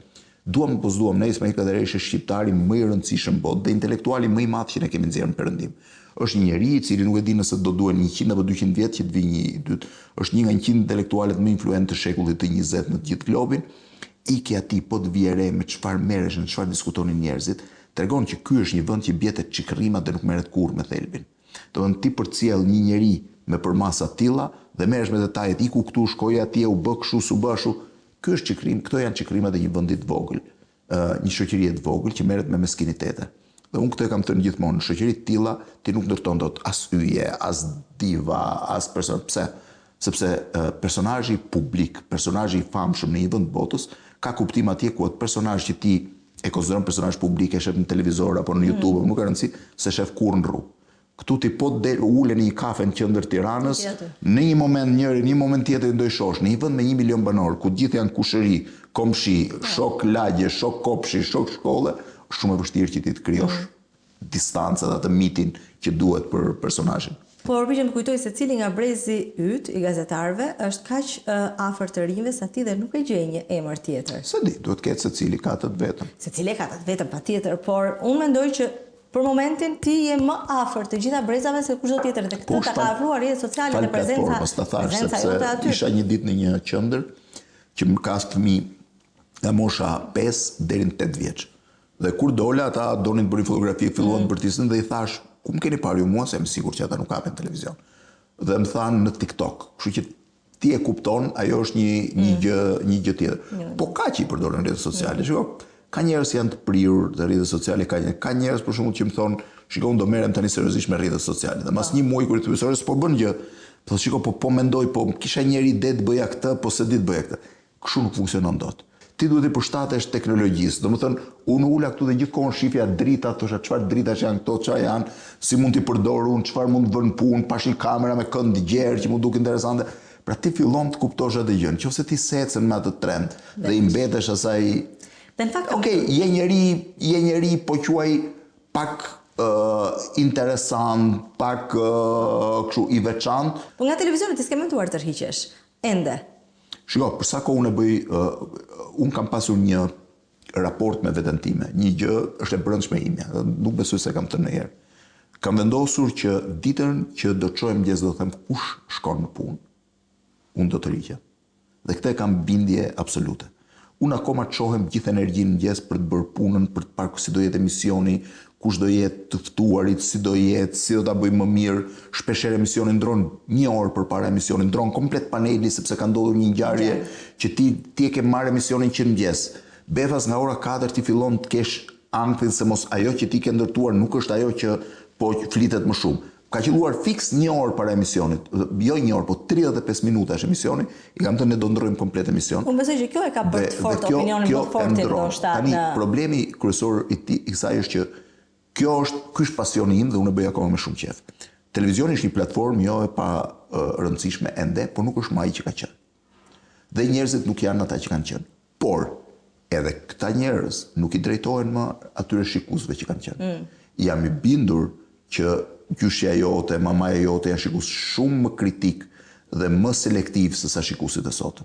Duam apo s'duam, ne Ismail Kadareja është shqiptari më i rëndësishëm botë dhe intelektuali më i madh që ne kemi nxjerrë në Perëndim. Është një njerëz i cili nuk e di nëse do duhen 100 apo 200 vjet që të vijë një i dytë. Është një nga 100 intelektualet më influentë të shekullit të 20 në të gjithë globin. Iki aty po të vije re me çfarë merresh, në çfarë diskutonin njerëzit, tregon që ky është një vend që bjetet çikërrimat dhe nuk merret kurrë me thelbin. Domethënë ti përcjell një njerëz me përmasa të tilla dhe merresh me detajet, iku këtu, shkoi atje, u bë kështu, s'u bë ashtu. Ky është çikrim, këto janë çikrimat e një vendi të vogël, një shoqërie të vogël që merret me meskinitete. Dhe unë këtë e kam thënë gjithmonë, në shoqëri të tilla ti nuk ndërton dot as yje, as diva, as person. Pse? Sepse personazhi publik, personazhi i famshëm në një vend botës ka kuptim atje ku atë personazh që ti e konsideron personazh publik, e shef në televizor apo në YouTube, nuk ka rëndësi, se shef kurrë në rrugë. Këtu ti po ule në një kafe në qendër Tiranës, në një moment njëri, një moment tjetër ndoj shosh, në një vend me 1 milion banor, ku gjithë janë kushëri, komshi, shok lagje, shok kopshi, shok shkolle, është shumë e vështirë që ti të krijosh distancën atë mitin që duhet për personazhin. Po përpiqem të kujtoj se cili nga brezi yt i gazetarëve është kaq afër të rinjve sa ti dhe nuk e gjej një emër tjetër. Se di, duhet ketë secili ka atë vetëm. Secili ka atë vetëm patjetër, por unë mendoj që për momentin ti je më afër të gjitha brezave se kushdo tjetër dhe këtë ta ka afruar rrjetet sociale dhe prezenca jote aty. Isha një ditë në një qendër që më ka fëmijë nga mosha 5 deri në 8 vjeç. Dhe kur dola ata donin të bënin fotografi, filluan të bërtisin dhe i thash, ku më keni parë ju mua, se jam sigur që ata nuk kapin televizion. Dhe më thanë në TikTok. Kështu që ti e kupton, ajo është një gjë tjetër. Po ka që i përdoren rrjetet sociale. Shiko, ka njerëz që janë të prirur të rrjetet sociale, ka njerëz për shembull që më thonë, shiko, unë do merrem tani seriozisht me rrjetet sociale. Dhe mas një muaj kur i pyesoj, s'po bën gjë. Po shiko, po mendoj, po kisha njëri ide të bëja këtë, po se di të bëja këtë. Kështu nuk funksionon dot. Ti duhet të përshtatesh teknologjisë. Domethënë, unë ula këtu dhe gjithkohon shifja drita, thosha çfarë dritash janë këto, çfarë janë, si mund t'i përdor unë, çfarë mund të vën punë, pash një kamera me kënd gjerë që mu duk interesante. Pra ti fillon të kuptosh atë gjën. Nëse ti secën me atë trend dhe i mbetesh asaj. Në fakt, okej, je njeri po quaj pak interesant, pak kështu i veçantë. Po nga televizioni ti s'ke menduar të rhiqesh ende. Shiko, për sa kohë unë bëj, unë kam pasur një raport me veten time, një gjë është e brendshme imja, nuk besoj se kam thënë ndonjëherë. Kam vendosur që ditën që do të çojmë mëngjes do të them kush shkon në punë. unë do të rriqja. Dhe këtë kam bindje absolute. Unë akoma çohem gjithë energjinë mëngjes për të bërë punën, për të parë si do jetë emisioni, kush do jetë të ftuarit, si do jetë, si do ta bëjmë më mirë. Shpeshherë emisioni ndron 1 orë përpara emisionit, ndron komplet paneli sepse ka ndodhur një ngjarje që ti e ke marrë emisionin që në mëngjes. Befas nga ora 4 ti fillon të kesh ankthën se mos ajo që ti ke ndërtuar nuk është ajo që po flitet më shumë. Ka qelluar fiks 1 orë para emisionit, jo 1 orë, po 35 minuta është emisioni, i kam thënë ne do ndrojmë komplet emision. Unë besoj që kjo e ka bërë të fortë opinionin më fortë ndoshta. Tani problemi kryesor i kësaj është që ky është pasioni im dhe unë e bëj akoma me shumë qejf. Televizioni është një platformë jo e pa rëndësishme ende, por nuk është më ai që ka qenë. Dhe njerëzit nuk janë ata që kanë qenë. Por edhe këta njerëz nuk i drejtohen më atyre shikuesve që kanë qenë. Jam i bindur që gjyshja jote, mamaja jote janë shikues shumë më kritik dhe më selektiv se sa shikuesit e sotëm.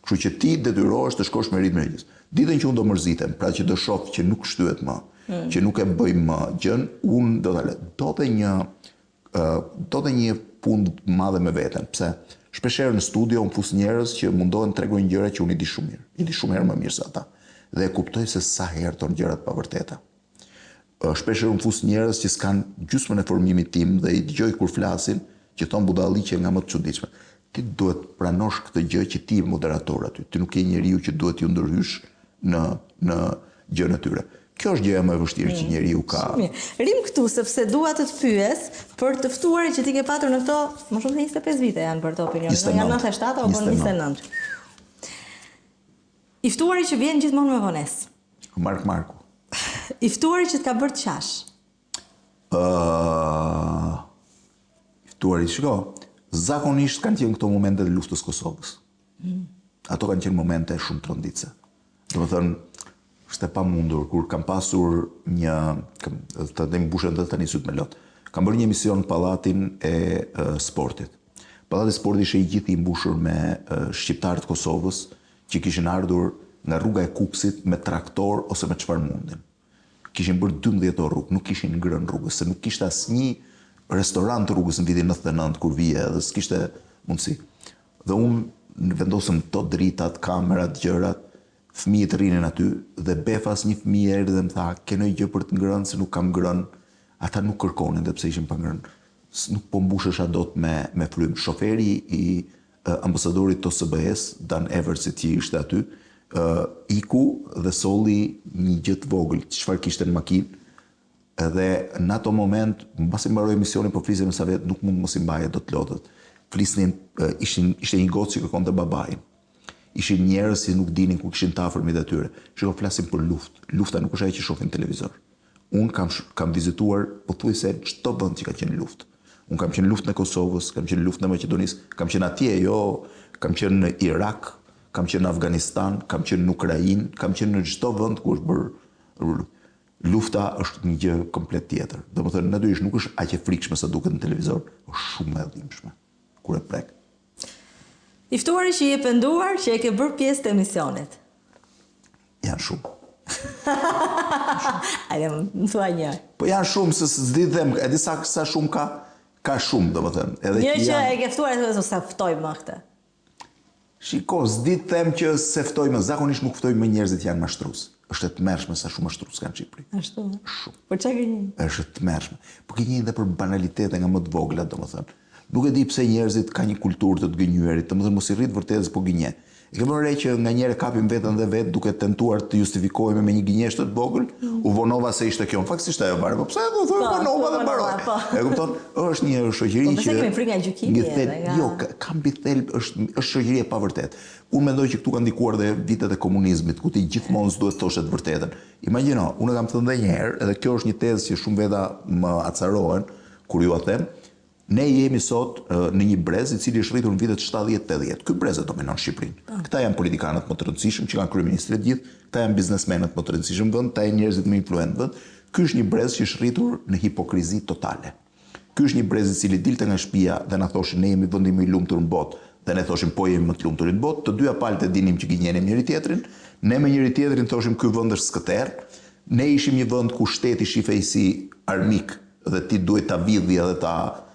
Kështu që ti detyrohesh të shkosh me ritëm regjis. Ditën që unë do mërzitem, pra që do shoh që nuk shtyhet më, që nuk e bëj më gjën, unë do të një punë të madhe me veten. Pse? Shpeshherë në studio unë fus njerëz që mundohen të tregojnë gjëra që unë i di shumë mirë. I di shumë herë më mirë se ata. Dhe e kuptoj se sa herë ton gjërat pa vërteta. Shpeshherë unë fus njerëz që s'kan gjysmën e formimit tim dhe i dëgjoj kur flasin që thon budalliqe nga më të çuditshme. Ti duhet pranosh këtë gjë që ti je moderator aty. Ti nuk je njeriu që duhet t'ju ndërhysh në gjën e tyre. Kjo është gjëja më e vështirë që njeriu ka. Rim këtu sepse dua të pyes për të ftuarit që ti ke patur në këto, më shumë se 25 vite janë për të opinion. Janë 97 apo 29. I ftuarit që vjen gjithmonë me vonesë. Marku. I ftuarit që të ka bërë të qash. I ftuarit, shiko, zakonisht kanë qenë këto momente të luftës Kosovës. Ato kanë qenë momente shumë tronditse. Do të thënë, është e pamundur kur kam pasur të mbushen dhe tani syt me lot. Kam bërë një emision në Pallatin e Sportit. Pallati i Sportit ishte i gjithë i mbushur me shqiptarë të Kosovës që kishin ardhur nga rruga e Kukësit me traktor ose me çfarë mundin. Kishin bërë 12 orë rrugë, nuk kishin ngrënë rrugës, se nuk kishte asnjë restorant të rrugës në vitin 99 kur vije dhe s'kishte mundësi. Dhe unë vendosëm to dritat, kamerat, gjërat, fëmijët rrinin aty dhe befas një fëmijë erdhi dhe më tha, "Ke ndonjë gjë për të ngrënë se nuk kam ngrënë." Ata nuk kërkonin dhe pse ishin pa ngrënë. Nuk po mbushesha dot me frym. Shoferi i ambasadorit të OSBE-s, Dan Eversit që ishte aty, iku dhe solli një gjë të vogël, çfarë kishte në makinë. Edhe në ato moment, mbasi mbaroi emisionin, po flisnin sa vet, nuk mund mos i mbaje dot lotët. Flisnin, ishte një gocë që kërkonte babain. Ishin njerëz që nuk dinin ku kishin të afërmit e tyre. Shiko, flasin për luftë. Lufta nuk është ajo që shohin në televizor. Unë kam vizituar pothuajse çdo vend që ka qenë luftë. Unë kam qenë në luftën e Kosovës, kam qenë në luftën e Maqedonisë, kam qenë atje, kam qenë në Irak, kam qenë në Afganistan, kam qenë në Ukrainë, kam qenë në çdo vend ku është bërë lufta është një gjë komplet tjetër. Domethënë, natyrisht nuk është aq e frikshme sa duket në televizor, është shumë e dhimbshme kur e prek. I ftuarit që je penduar që e ke bërë pjesë të emisionit. Janë shumë. Hajde, më thua një. Po janë shumë, se s'di them, e di sa shumë ka shumë, domethënë. Një që e ke ftuar e se ftoj më këtë. Shiko, s'di them që se ftoj më, zakonisht nuk ftoj më njerëzit janë mashtrues. Është e tmerrshme sa shumë mashtrues kanë në Shqipëri. Ashtu. Shumë. Por çka gënjej? Është e tmerrshme. Po gënjej edhe për banalitete nga më të vogla, domethënë. Nuk e di pse njerëzit kanë një kulturë të gënjyerit, domethënë mos i rrit vërtetës, po gënje. E ke vënë re që nga njëre kapim veten dhe vet duke tentuar të justifikohemi me një gënjeshtër të vogël, u vonova se ishte kjo. Në fakt ishte ajo bare, po pse do thoj vonova dhe mbaroj. E kupton? Është një shoqëri që kemi frikë nga gjykimi edhe. Jo, ka mbi thelb është shoqëri e pavërtetë. Unë mendoj që këtu kanë ndikuar dhe vitet e komunizmit, ku ti gjithmonë s'duhet të thoshe të vërtetën. Imagjino, unë kam thënë edhe një herë, edhe kjo është një tezë që shumë veta më acarohen kur ju a them. Ne jemi sot në një brez i cili është rritur në vitet 70-80. Ky brez e dominon Shqipërinë. Këta janë politikanët më të rëndësishëm që kanë kryeministrit gjithë, këta janë biznesmenët më të rëndësishëm vend, këta janë njerëzit më influent vend. Ky është një brez që është rritur në hipokrizi totale. Ky është një brez i cili dilte nga shtëpia dhe na thoshin ne jemi vendi më i lumtur në botë, dhe ne thoshim po jemi më të lumtur në botë. Të dyja palët e dinim që gënjenim njëri tjetrin. Ne me njëri tjetrin thoshim ky vend është skëter. Ne ishim një vend ku shteti shifej si armik dhe ti duhet ta vidhje dhe ta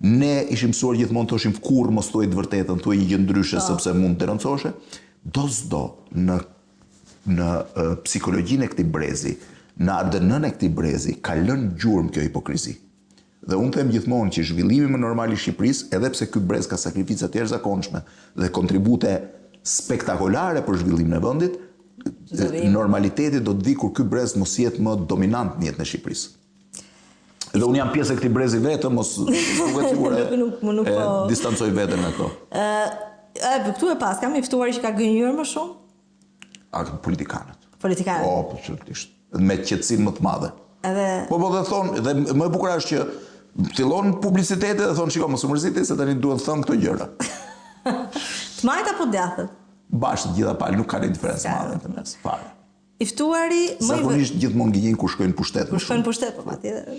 Ne ishim mësuar gjithmonë të thoshim kur mos thuaj të vërtetën, thuaj një gjë ndryshe sepse mund të denoncoshe. Do s'do në psikologjinë e këtij brezi, në ADN-n e këtij brezi ka lënë gjurmë kjo hipokrizi. Dhe unë them gjithmonë që zhvillimi më normal i Shqipërisë, edhe pse ky brez ka sakrifica të jashtëzakonshme dhe kontribute spektakolare për zhvillimin e vendit, normaliteti do të vi kur ky brez mos jetë më dominant në jetën e Shqipërisë. Dhe unë jam pjesë e këtij brezi vetëm, mos nuk distancoj veten nga këto. Këtu e pas, kam i ftuar që ka gënjur më shumë? Politikanët. Politikanët? Po, absolutisht. Me qetësinë më të madhe. Po dhe thonë, dhe më e bukur është që fillon publiciteti dhe thonë, shiko, mos u mërziti se tani duhet thënë këto gjëra. Të majt apo djathët? Bashkë gjitha palë, nuk ka një diferencë madhe të mes, fare. I ftuari zakonisht gjithmonë gënjejnë kur shkojnë pushtet. Kur shkojnë pushtet, po patjetër.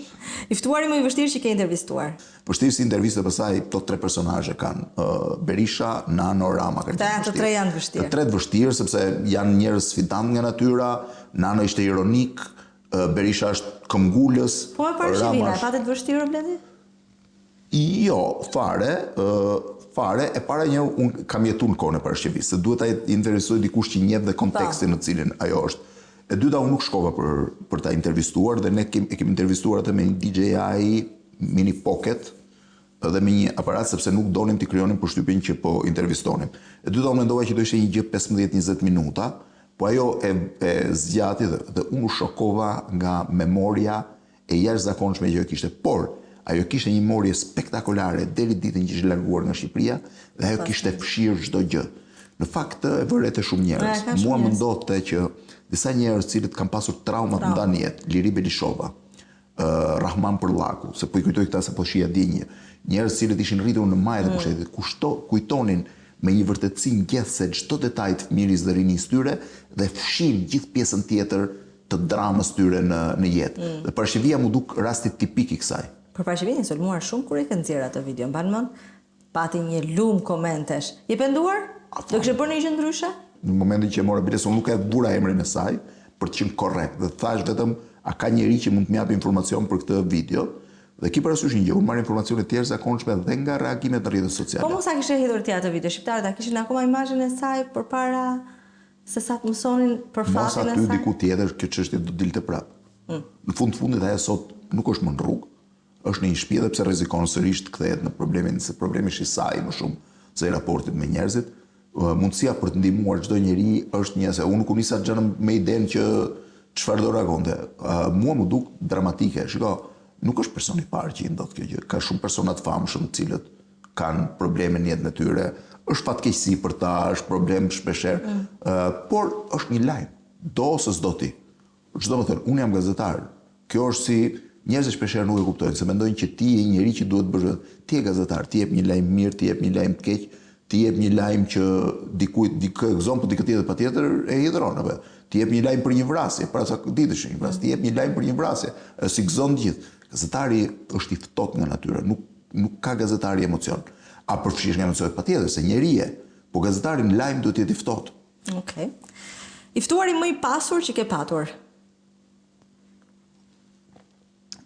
I ftuari më i vështirë që ke intervistuar. Vështirë si intervistë pastaj to 3 personazhe kanë Berisha, Nano, Rama kanë. Të tre janë vështirë. Të tretë vështirë sepse janë njerëz sfidantë nga natyra, Nano ishte ironik, Berisha është këmbgulës. Po më parë Shivina, e patet vështirë Blendi? Jo, fare, e para një unë kam jetu në kohën e parashqevisë, se duhet ta intervistoj dikush që njeh dhe kontekstin në cilin ajo është. E dyta, unë nuk shkova për ta intervistuar dhe ne kemi intervistuar atë me një DJI Mini Pocket dhe me një aparat sepse nuk donim t'i krijonim përshtypjen që po intervistonim. E dyta, unë mendova që do ishte një gjë 15-20 minuta, po ajo e zgjati dhe unë u shokova nga memoria e jashtëzakonshme që ajo kishte, por ajo kishte një memorie spektakolare deri ditën që ishte larguar nga Shqipëria dhe ajo kishte fshirë çdo gjë. Në fakt e vërejtë shumë njerëz. Mua më ndodhte që disa njerëz cilët kanë pasur trauma të nda në jetë, Liri Belishova, Rahman Përllaku, se po i kujtoj këta se po shija dinje, njerëz cilët ishin rritur në majë dhe pushtetit, kujtonin me një vërtetësi ngjethse çdo detaj të fëmiris dhe rinis tyre dhe fshin gjithë pjesën tjetër të dramës tyre në jetë. Dhe Parashivia mu duk rasti tipik i kësaj. Për Parashivin i solmuar shumë kur e kanë nxjerrë atë video, mban mend, pati një lum komentesh. Je penduar? Do kishe bërë një gjë ndryshe? Në momentin që e mora biles, unë nuk e bura emrin e saj për të qenë korrekt dhe thash vetëm a ka njeri që mund të më japë informacion për këtë video dhe ki parasysh një gjë, unë marr informacione të jashtëzakonshme dhe nga reagimet në rrjetet sociale. Po mos a kishe hedhur ti atë video, shqiptarët a kishin akoma imazhin e saj përpara se sa të mësonin për fatin e saj? Mos aty diku tjetër kjo çështje do dilte prapë. Në fundit ajo sot nuk është më në rrugë, është në një shtëpi dhe pse rrezikon sërish të kthehet në problemin, se problemi është i saj më shumë se i raportit me njerëzit. Mundësia për të ndihmuar çdo njeri është një se unë nuk u nisa gjënë me idenë që çfarë do reagonte. Mua më duk dramatike. Shiko, nuk është person i parë që i ndodh kjo gjë. Ka shumë persona të famshëm të cilët kanë probleme në jetën e tyre. Është fatkeqësi për ta, është problem shpeshherë, por është një lajm. Do ose s'do ti. Çdo më thënë, unë jam gazetar. Kjo është si njerëzit shpeshherë nuk e kuptojnë, se mendojnë që ti je njeri që duhet bësh. Ti je gazetar, ti jep një lajm mirë, ti jep një lajm të keq. Ti jep një lajm që dikujt gëzon, po dikë tjetër patjetër e hidhron apo. Ti jep një lajm për një vrasje, para sa ditësh një vrasje, ti jep një lajm për një vrasje, si gëzon gjithë. Gazetari është i ftohtë nga natyra, nuk ka gazetari emocion. A përfshish nga emocionet patjetër se njeri je, po gazetari në lajm duhet të jetë i ftohtë. Okej. I ftuari më i pasur që ke patur?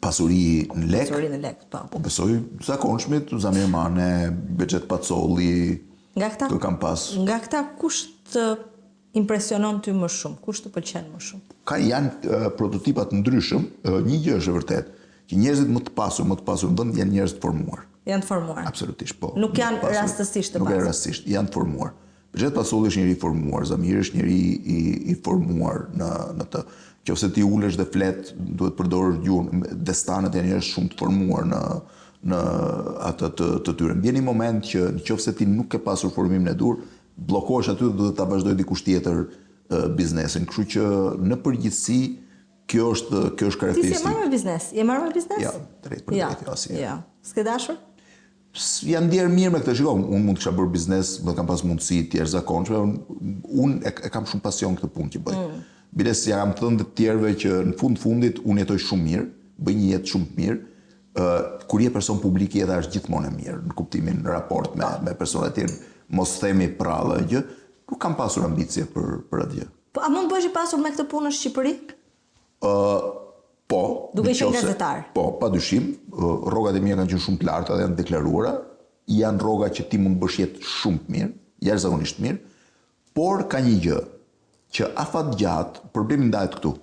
Pasuri në lek. Pasuri në lek, po. Po besoj zakonshmit, Zamir Mane, Bexhet Pacolli. Kë kam pas. Nga këta kush të impresionon ty më shumë? Kush të pëlqen më shumë? Janë prototipat ndryshëm, një gjë është e vërtet, që njerëzit më të pasur në vend janë njerëz të formuar. Janë të formuar. Absolutisht, po. Nuk janë rastësisht të pasur. Nuk janë rastësisht, janë të formuar. Bexhet Pacolli është njëri i formuar, Zamir është njëri i formuar në të. Qofse ti ulesh dhe flet, duhet përdorësh gjuhën, destanët janë njerëz shumë të formuar në atë të tyre. Vjen një moment që nëse ti nuk ke pasur formimin e dur, bllokohesh aty dhe duhet ta vazhdoj dikush tjetër biznesin. Kështu që në përgjithësi kjo është karakteristikë. Ti je marrë me biznes? Je marrë me biznes? Ja, drejt për drejt, asnjë. Ja. S'ke dashur? Janë ndjer mirë me këtë. Shikoj, unë mund të kisha bërë biznes, do kam pas mundësi të jashtëzakonshme. Unë e kam shumë pasion këtë punë që bëj. Biles jam thënë të tjerëve që në fundit unë jetoj shumë mirë, bëj një jetë shumë mirë. Kur je person publik jeta është gjithmonë e mirë, në kuptimin në raport me personat e tjerë, mos themi prallë gjë, nuk kam pasur ambicie për atë gjë. Po a mund bëhesh i pasur me këtë punë në Shqipëri? Po. Duke qenë gazetar. Po, padyshim, rrogat e mia kanë qenë shumë të larta dhe janë deklaruara, janë rroga që ti mund bësh jetë shumë të mirë, jashtëzakonisht mirë, por ka një gjë që afatgjatë, problemi ndahet këtu.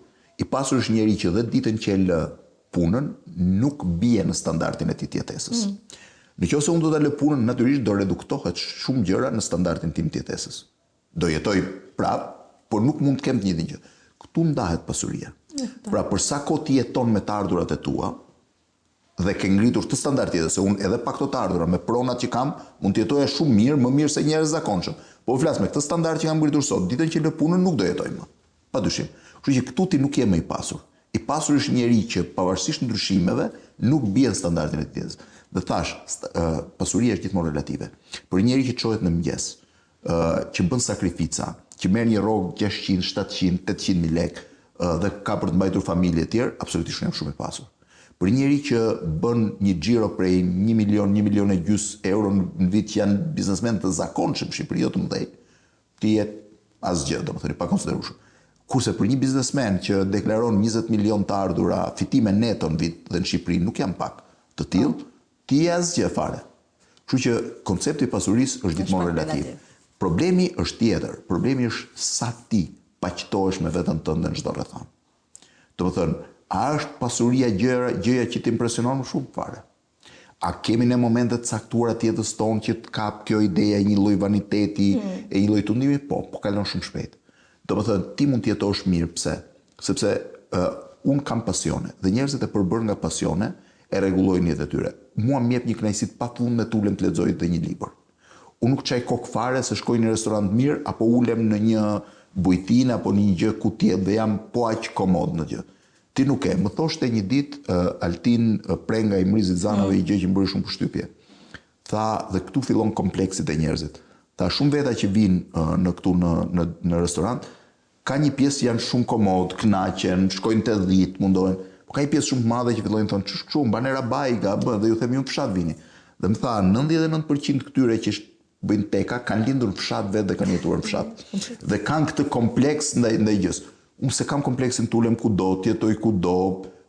I pasur është njeri që dhe ditën që e lë punën nuk bie në standardin e tij të jetesës. Nëse unë do ta lë punën, natyrisht do reduktohet shumë gjëra në standardin tim të jetesës. Do jetoj prap, por nuk mund të kem të njëjtin gjë. Këtu ndahet pasuria. Pra për sa kohë ti jeton me të ardhurat e tua dhe ke ngritur të standard tjetër, se unë edhe pa këto të ardhura me pronat që kam, mund të jetoja shumë mirë, më mirë se njerëz zakonshëm. Po flas me këtë standard që kam ngritur sot, ditën që lë punën nuk do jetoj më. Padyshim. Kështu që këtu ti nuk je më i pasur. I pasur është njeri që pavarësisht ndryshimeve nuk bie në standardin e tij. Dhe thash, pasuria është gjithmonë relative. Për njeri që çohet në mëngjes, që bën sakrifica, që merr një rrogë 600, 700, 800.000 lekë dhe ka për të mbajtur familje e tjerë, absolutisht jam shumë i pasur. Për njeri që bën një xhiro prej 1 milion, 1,5 milion euro në vit që janë biznesmen të zakonshëm në Shqipëri, jo të mëdhej, ti je asgjë, domethënë pa konsiderueshëm. Kurse për një biznesmen që deklaron 20 milion të ardhura fitime neto në vit dhe në Shqipëri nuk janë pak të tillë, ti je asgjë fare. Kështu që koncepti i pasurisë është gjithmonë relativ. Problemi është tjetër. Problemi është sa ti paqtohesh me veten tënde në çdo rrethon. Domethënë, a është pasuria gjëja që të impresionon më shumë fare? A kemi ne momente të caktuara të jetës tonë që të kap kjo ideja e një lloj vaniteti, e një lloj tundimi? Po kalon shumë shpejt. Domethënë, ti mund të jetosh mirë, pse? Sepse unë kam pasione dhe njerëzit e përbërë nga pasione e rregullojnë jetën e tyre. Mua m'jep një kënaqësi të pafundme të ulem të lexoj të një libër. Unë nuk çaj kokë fare se shkoj në restorant mirë apo ulem në një bujtinë apo në një gjë ku tjetër dhe jam po aq komod në gjë. Ti nuk e. Më thoshte një ditë Altin Prenga i Mrizit Zanave i gjë që më bëri shumë përshtypje. Tha, dhe këtu fillon kompleksit e njerëzit. Tha, shumë veta që vinë në këtu në restorant, ka një pjesë janë shumë komod, kënaqen, shkojnë te 10, mundohen. Po ka një pjesë shumë të madhe që fillojnë thonë, ç'është kështu, mbanera bajga, dhe ju them ju në fshat vini. Dhe më tha, 99% këtyre që bëjnë teka kanë lindur në fshat vetë dhe kanë jetuar në fshat. Dhe kanë këtë kompleks ndaj gjës. Unë se kam kompleksin të ulem kudo, të jetoj kudo,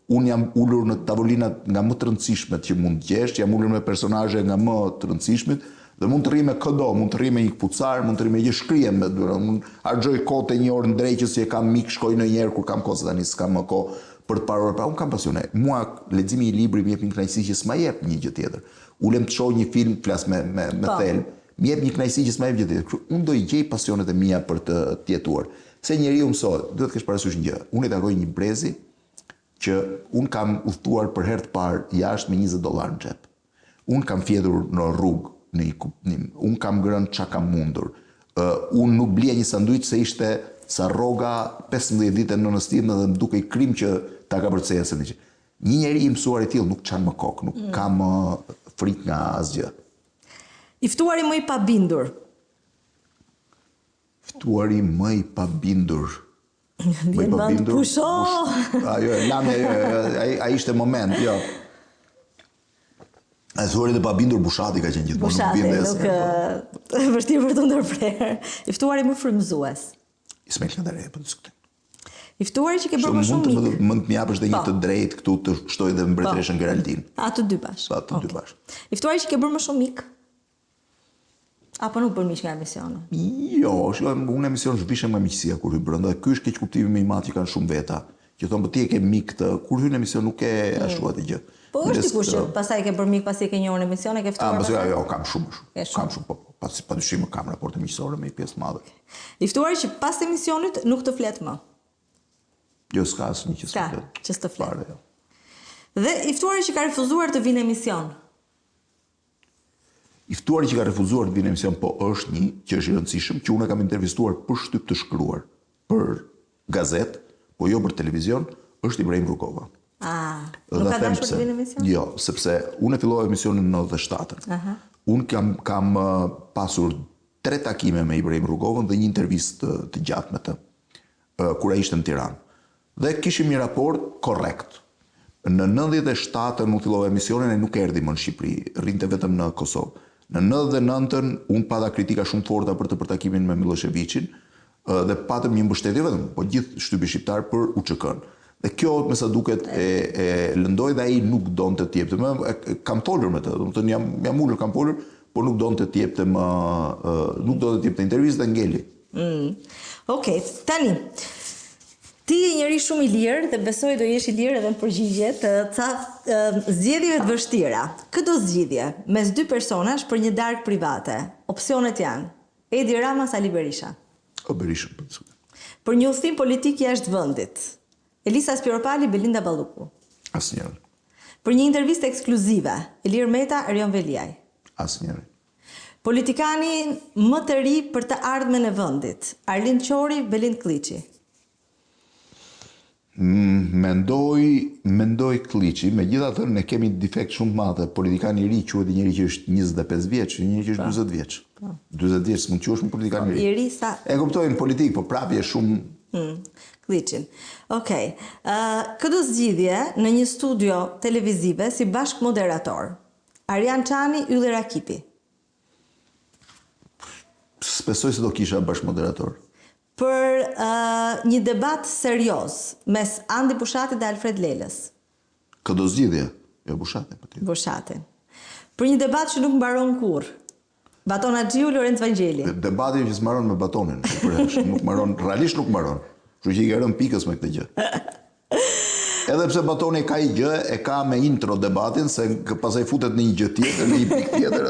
unë jam ulur në tavolinat nga më të rëndësishmet që mund të gjesh, jam ulur me personazhe nga më të rëndësishmet dhe mund të rri me këdo, mund të rri me një kpucar, mund të rri me një shkrijem me dyra, mund harxoj kohë te një orë në drejqës që kam mik, shkoj në një herë kur kam kohë, tani s'kam më kohë për të parë, pra unë kam pasione. Mua leximi i librit më jep një kënaqësi që s'ma jep një gjë tjetër. Ulem të shoh një film, flas me Thelm, më jep një kënaqësi që s'ma jep gjë tjetër. Unë do i gjej pasionet e mia për të jetuar. Se njeriu mësohet, duhet të kesh parasysh një gjë. Unë i takoj një brezi që unë kam udhëtuar për herë të parë jashtë me $20 në xhep. Unë kam fjetur në rrugë, në një kuptim. Unë kam ngrënë çka kam mundur. Unë nuk blija një sanduiç se ishte sa rroga 15 ditë në nëstim dhe më duke i krim që ta ka përceja se një. Një njeri i mësuar i tillë nuk çan më kokë, nuk ka më frikë nga asgjë. I ftuari më i pabindur. Ftuari më i pabindur. Më i pabindur. Pusho. Ajo, ai ishte moment, jo. Ai thuari të pabindur Bushati ka qenë gjithmonë nuk bindes. Bushati, nuk vështirë për të ndërprerë. I ftuari më frymëzues. Ismail Kadare, po diskutojmë. I ftuari që ke bërë më shumë mik. Mund të më japësh edhe një të drejtë këtu të shtoj dhe mbretëreshën Geraldin. Ato dy bash. Ato dy bash. I ftuari që ke bërë më shumë mik. Apo nuk bën miq nga emisioni? Jo, unë emision zhvishem nga miqësia kur hy brenda. Ky është keq kuptimi më i madh që kanë shumë veta. Që thonë, po ti e ke mik të kur hyn në emision nuk e ashtu atë gjë. Po është dikush që pastaj ke bërë mik pasi ke njohur në emision e ke ftuar. Jo, kam shumë. Kam shumë, po padyshim kam raporte miqësore me një pjesë të madhe. I ftuari që pas emisionit nuk të flet më. Jo, s'ka asnjë që s'flet. Që s'të flet. Dhe i ftuari që ka refuzuar të vinë në emision. I ftuari që ka refuzuar të vinë në emision, po është një që është i rëndësishëm, që unë kam intervistuar për shtyp të shkruar për gazetë, po jo për televizion, është Ibrahim Rugova. Nuk ka dashur të vinë në emision? Jo, sepse unë e fillova emisionin në 97-ën. Unë kam pasur 3 takime me Ibrahim Rugovën dhe një intervistë të gjatë me të, kur ai ishte në Tiranë. Dhe kishim një raport korrekt. Në 97-ën unë fillova emisionin e nuk erdhi më në Shqipëri, rrinte vetëm në Kosovë. Në 99-ën unë pata kritika shumë forta për të përtakimin me Miloševićin dhe patëm një mbështetje vetëm, po gjithë shtypi shqiptar për UÇK-n. Dhe kjo, me sa duket, e lëndoi dhe ai nuk donte të jepte. Kam folur me të, domethënë jam ulur, kam folur, por nuk donte të jepte nuk donte të jepte intervistë dhe ngeli. Okej, tani. Ti je njëri shumë i lirë dhe besoj do jesh i lirë edhe në përgjigje të ca zgjedhjeve të vështira. Këto zgjidhje mes dy personash për një darkë private. Opsionet janë Edi Rama, Sali Berisha. O Berisha, për një udhtim politik jashtë vendit. Elisa Spiropali, Belinda Balluku. Asnjëri. Për një intervistë ekskluzive, Ilir Meta, Erion Veliaj. Asnjëri. Politikani më të ri për të ardhmen e vendit, Arlind Qori, Belind Kliçi. Mendoj Kliçi, megjithatë ne kemi defekt shumë të madh. Politikani i ri quhet njëri që është 25 vjeç, njëri që është 40 vjeç. 40 vjeç s'mund të quhesh një politikan i ri. I ri sa E kuptoj në politik, po prapje shumë Kliçin. Okej. Këto zgjidhje në një studio televizive si bashk moderator. Arjan Çani, Ylli Rakipi. Besoj se do kisha bashk moderator. Për një debat serioz mes Andi Bushatit dhe Alfred Lelës. Këto zgjidhje, jo Bushatin, po ti. Bushatin. Për një debat që nuk mbaron kurrë. Baton Axhiu, Lorenz Vangjeli. Debati që s'mbaron me batonin, nuk mbaron, realisht nuk mbaron. Kështu që i ka rënë pikës me këtë gjë. Edhe pse batoni ka i gjë, e ka me intro debatin, se pastaj futet në një gjë tjetër, në një pikë tjetër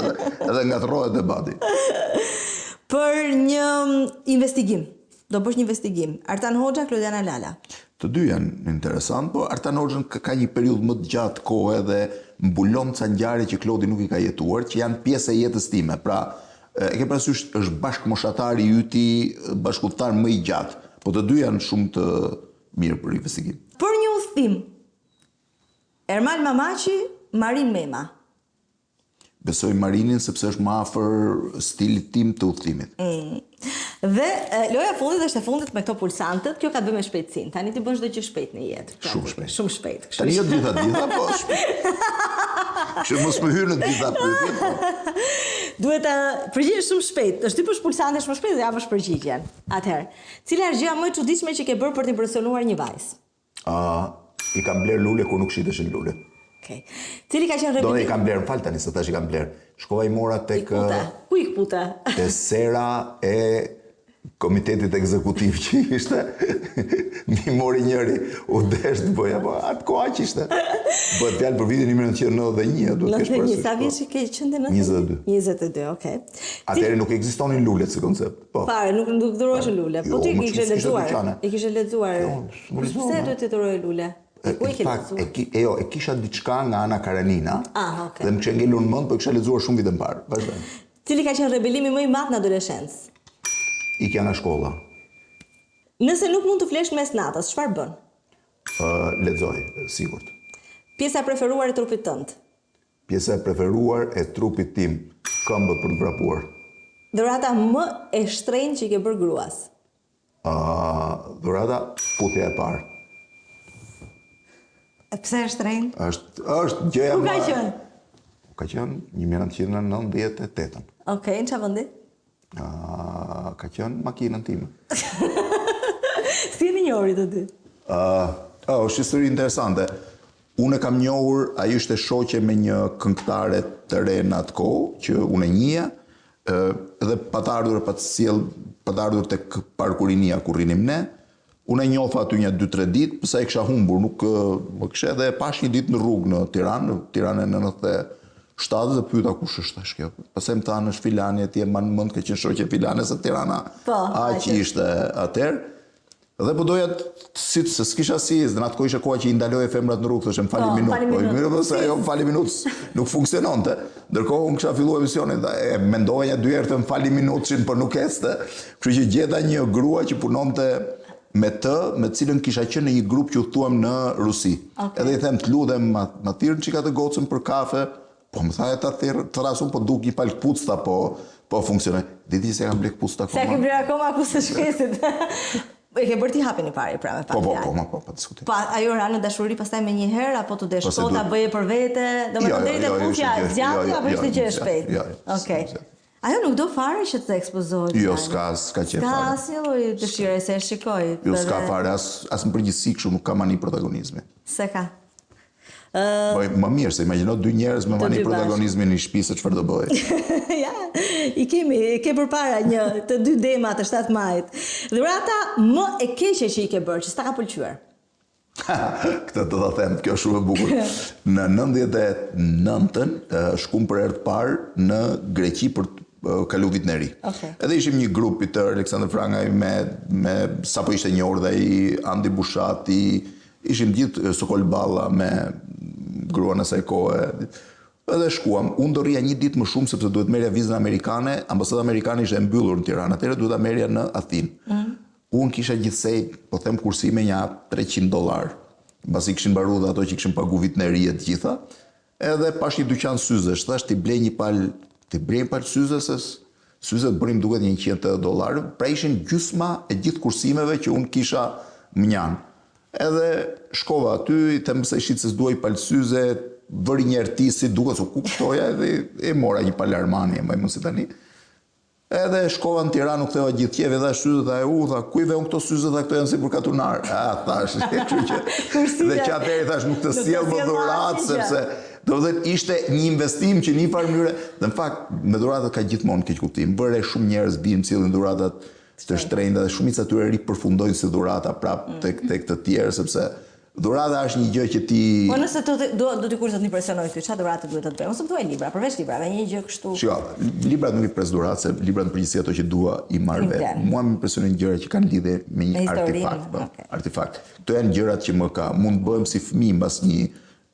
edhe ngatrohet debati. Për një investigim. Do bësh një investigim. Artan Hoxha, Klodiana Lala. Të dy janë interesant, po Artan Hoxhën ka një periudhë më të gjatë kohë dhe mbulon ca ngjarje që Klodi nuk i ka jetuar, që janë pjesë e jetës time. Pra, e ke parasysh është bashkëmoshatari yti, bashkëudhëtar më i gjatë, po të dy janë shumë të mirë për investigim. Për një udhtim. Ermal Mamaçi, Marin Mema. Besoj Marinin sepse është më afër stilit tim të udhtimit. Dhe loja fundit është e fundit me këto pulsantët, kjo ka të bëjë me shpejtësinë. Tani ti bën çdo gjë shpejt në jetë. Shumë shpejt. Shumë shpejt. Tani jo dita, po shpejt. Që mos më hyrë në dita pyetje. Duhet të përgjigjesh shumë shpejt. Është ti për pulsantesh më shpejt dhe japësh përgjigjen. Atëherë, cila është gjëja më e çuditshme që ke bërë për të impresionuar një vajzë? I kam bler lule kur nuk shiteshin lule. Okej. Cili ka qenë Do i kam bler, fal tani se tash i kam bler. Shkova i mora tek Ku i kpute? Te sera e komitetit ekzekutiv që ishte, mi mori njëri, u desh të bëja, po atë koha që ishte. Bëhet fjalë për vitin 1991, duhet kesh parasysh. Sa vjeç ke qenë në 22. 22, okej. Atëherë nuk ekzistonin lulet si koncept. Po. Fare, nuk dhurohej lule. Po ti Jo, i kishe lexuar. dyqane. I kishe lexuar. Pse duhet të dhuroje lule? Ku i ke lexuar? E kisha diçka nga Ana Karenina. Okej. Dhe më kishte ngelur në mend, po kisha lexuar shumë vite më parë. Vazhdo. Cili ka qenë rebelimi më i madh në adoleshencë? Ikja nga shkolla. Nëse nuk mund të flesh mes natës, çfarë bën? Lexoj, sigurt. Pjesa e preferuar e trupit tënd? Pjesa e preferuar e trupit tim, këmbët për të vrapuar. Dhurata më e shtrenjtë që i ke bërë gruas? Dhurata, putja e parë. Pse e shtrenjtë? Është gjëja Ku ka qenë? Ka qenë 1998. Okej, në çfarë vendi? Ka qenë makinën time. Si jeni njohurit të dy? Është histori interesante. Unë e kam njohur, ai ishte shoqe me një këngëtare të re në atë kohë, që unë e njihja, dhe pa të ardhur tek parkurinia ku rrinim ne. Unë e njohfa aty një 2-3 ditë, pse e kisha humbur, nuk më kisha edhe pash një ditë në rrugë në Tiranë në 97 dhe pyeta kush është tash kjo. Pastaj më thanë është filani e ti e man mend ka qenë shoqe filane se Tirana. Aq ishte atëherë. Dhe po doja se s'kisha si, dhe në atë kohë ishte koha që i ndaloje femrat në rrugë, thoshe më fali minutë. Po mirë po se ajo më fali minutë nuk funksiononte. Ndërkohë unë kisha filluar emisionin dhe e mendoja 2 herë të më fali minutëshin, por nuk ecte. Kështu që gjeta një grua që punonte me cilën kisha qenë në një grup që udhtuam në Rusi. Edhe i them të lutem ma thirrën çika të gocën për kafe. Po më tha të thrasun, po duk një palë këpucta, po funksionoj. Diti se kam blek këpucta akoma. Se ke bler akoma ku së shkesit. E ke bërë ti hapin i pari, pra me pak fjalë. Po, diskutim. Po, ajo ra në dashuri pastaj me një herë, apo të desh ta bëje për vete, do me të deri te puthja zgjati, apo ishte gjë e shpejtë? Okej. Ajo nuk do fare që të ekspozohet. Jo, s'ka qef Ka fare. asnjë lloj dëshire se e shikoj. Jo, s'ka fare, as në përgjithësi kështu nuk ka mani protagonizmi. Se ka. Po më mirë, se imagjino dy njerëz me mani dy bashkë. protagonizmin në shtëpi se çfarë do bëhet. Ja, ke përpara të dy dema të 7 majit. Dhurata më e keqe që i ke bërë, që s'ta ka pëlqyer. Këtë do ta them, kjo është shumë e bukur. Në 99-ën shkum për herë të parë në Greqi për të kalu vit në ri. Okay. Edhe ishim një grup i tërë, Aleksandr Frangaj me sapo ishte njohur dhe i Andi Bushati, ishim gjithë Sokol Balla me gruan e saj kohe. Edhe shkuam, unë do rria një ditë më shumë sepse duhet merja vizën amerikane, ambasada amerikane ishte e mbyllur në Tiranë, atëherë duhet ta merja në Athinë. Unë kisha gjithsej, po them kursime një $300, mbasi kishin mbaruar dhe ato që kishin pagu vit në ri e të gjitha. Edhe pash një dyqan syzesh, thash ti blej një palë syze, se syzet bërim duket $100, pra ishin gjysma e gjithë kursimeve që unë kisha mnjan. Edhe shkova aty, i them se shit se s'duaj palë syze, vëri një artist si duket se ku kuptoja edhe e mora një palë Armani, e më si tani. Edhe shkova në Tiranë, nuk theva gjithë qeve, dha syzet, tha, ku i ve unë këto syzet, dha këto janë si për katunar. Thash, kështu që. Dhe që atëherë thash, nuk të sjell më dhuratë, sepse do të thotë ishte një investim që një farë mënyrë, dhe në fakt me dhuratat ka gjithmonë keq kuptim. Vëre shumë njerëz bijnë sillin dhuratat të shtrenjta dhe shumica atyre ripërfundojnë si dhurata prap tek të tjerë, sepse dhurata është një gjë që ti... Po nëse do dikush të të impresionoj ty, çfarë dhurate duhet të të bëj? Ose thuaj libra, përveç librave, një gjë kështu. Shiko, librat nuk i pres dhuratë, se librat në përgjithësi ato që dua i marr vetë. Mua më impresionojnë gjërat që kanë lidhje me një artefakt. Artefakt. Këto janë gjërat që mund të bëhem si fëmijë mbas një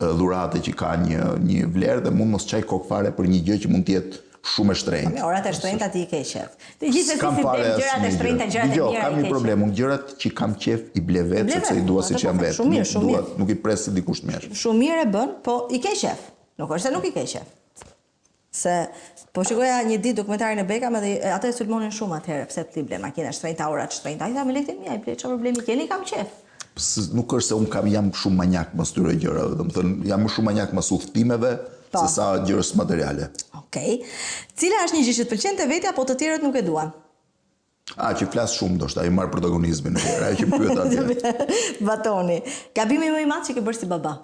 dhurate që ka një vlerë dhe mund mos çaj kokë fare për një gjë që mund të jetë shumë e shtrenjtë. Orat e shtrenjta ti i ke qef. Të gjithsesi si gjërat e shtrenjta, gjërat e mira i ke. Kam një problem, unë gjërat që kam qef i ble vetë sepse i dua siç janë vetë. Shumë mirë. Nuk i pres si dikush të mjesh. Shumë mirë e bën, po i ke qef. Nuk është se nuk i ke qef. Se po shikoja një ditë dokumentarin e Beckham dhe ata e sulmonin shumë atëherë, pse ti ble makina shtrenjta, orat shtrenjta. Ai tha me lekën mia, i ble çfarë problemi keni, kam qef. Nuk është se unë jam shumë manjak mas tyre gjërave, domethënë jam më shumë manjak mas udhëtimeve se sa gjërës materiale. Okej. Cila është një gjë që të pëlqen te vetja, po të tjerët nuk e duan? Që flas shumë ndoshta, i marr protagonizmin në herë, ajo që pyet atje. Batoni. Gabimi më i madh që ke bërë si baba?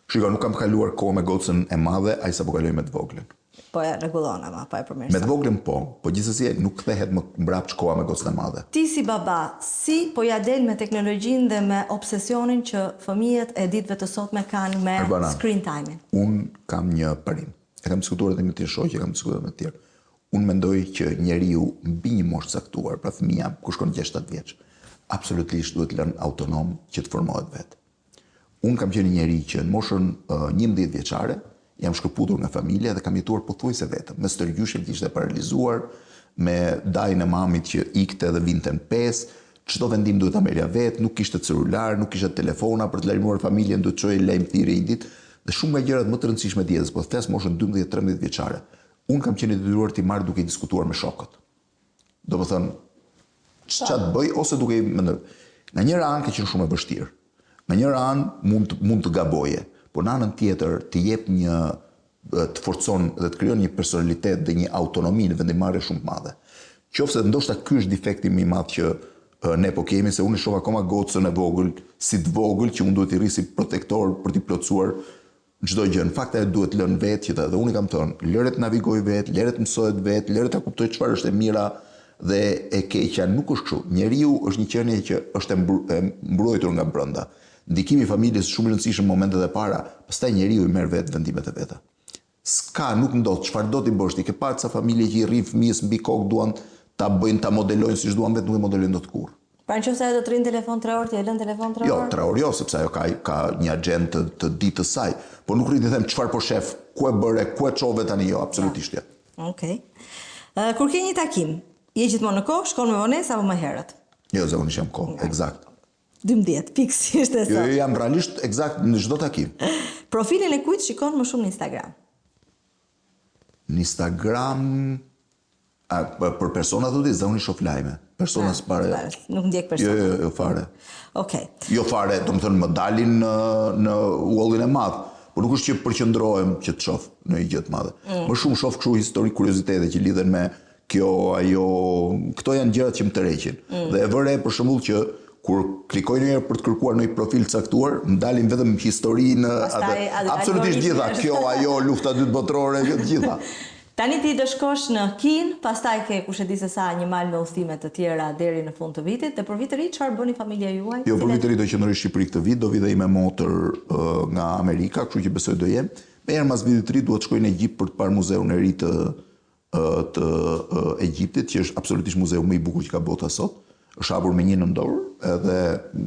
Shiko, nuk kam kaluar kohë me gocën e madhe, ai sa po kaloj me të voglën. Po e rregullon ama, po e përmirëson. Me të voglën po gjithsesi nuk kthehet më mbrapsht koha me gocën e madhe. Ti si baba, si po ja del me teknologjinë dhe me obsesionin që fëmijët e ditëve të sotme kanë me screen time-in? Unë kam një parim. E kam diskutuar edhe me të shoqë, kam diskutuar me të tjerë. Unë mendoj që njeriu mbi një moshë caktuar, pra fëmia kur shkon 6-7 vjeç, absolutisht duhet lënë autonom që të formohet vetë. Unë kam qenë njeri që në moshën 11 vjeçare jam shkëputur nga familja dhe kam jetuar pothuajse vetëm, me stërgjyshe që ishte paralizuar, me dajin e mamit që ikte dhe vinte në 5, çdo vendim duhet ta merrja vetë, nuk kishte celular, nuk kishte telefona për të lajmëruar familjen, duhet të çojë lajm thirrje një ditë, dhe shumë nga gjërat më të rëndësishme të jetës, po thes moshën 12-13 vjeçare. Unë kam qenë i detyruar të marr duke diskutuar me shokët. Domethënë, ç'a të bëj ose duke mendoj. Nga njëra anë ka qenë shumë e vështirë. Nga njëra anë mund të gaboje, por në anën tjetër të jep të forcon dhe të krijon një personalitet dhe një autonomi në vendimarrje shumë të madhe. Qofse ndoshta ky është defekti më i madh që ne po kemi, se unë shoh akoma gocën e vogël, si të vogël që unë duhet i rri si protektor për t'i plotësuar çdo gjë. Në fakt ajo duhet lënë vetë që dhe unë i kam thënë, lëre të navigoj vetë, lëre të mësohet vetë, lëre të kuptoj çfarë është e mira dhe e keqja. Nuk është kështu. Njeriu është një qenie që është e mbrojtur nga brenda. Ndikimi i familjes shumë i rëndësishëm momentet e para, pastaj njeriu i merr vetë vendimet e veta. Nuk ndodh çfarë do ti bësh, ti ke parë ca familje që i rrin fëmijës mbi kokë duan ta bëjnë, ta modelojnë siç duan vetë, nuk e modelojnë dot kurrë. Pra nëse ajo do të rrin telefon 3 orë, ti e lën telefon 3 orë? Jo, 3 orë jo, sepse ajo ka një agent të ditës saj, por nuk rrin të them çfarë po shef, ku e bëre, ku e çove tani, jo, absolutisht jo. Okej. Kur ke një takim, je gjithmonë në kohë, shkon me vonesë apo më herët? Jo, zakonisht jam kohë, eksakt. 12, fiksisht e sot. Jo, jam realisht eksakt në çdo takim. Profilin e kujt shikon më shumë në Instagram? Në Instagram për persona thotë zakonisht shoh lajme. Persona s'pare. Nuk ndjek persona. Jo, fare. Okej. Jo fare, domethënë më dalin në wallin e madh. por nuk është që përqendrohem që të shoh në një gjë të madhe. Më shumë shoh kështu histori, kuriozitete që lidhen me kjo, ajo, këto janë gjërat që më tërheqin. Dhe e vëre për shembull që kur klikoj një herë për të kërkuar në një profil caktuar, më dalin vetëm historinë, absolutisht gjitha, kjo, ajo, lufta dytë botërore, të gjitha. Tani ti do shkosh në Kinë, pastaj ke kush e di se sa një mal me udhëtime të tjera deri në fund të vitit, dhe për vit të ri çfarë bëni familja juaj? Jo, për vit të ri do qëndroj në Shqipëri këtë vit, do vi dhe i me motor nga Amerika, kështu që besoj do jem. Me herë mas vitit të ri duhet të shkoj në Egjipt për të parë muzeun e ri të Egjiptit, që është absolutisht muzeu më i bukur që ka bota sot. Është hapur me 1 nëndor, edhe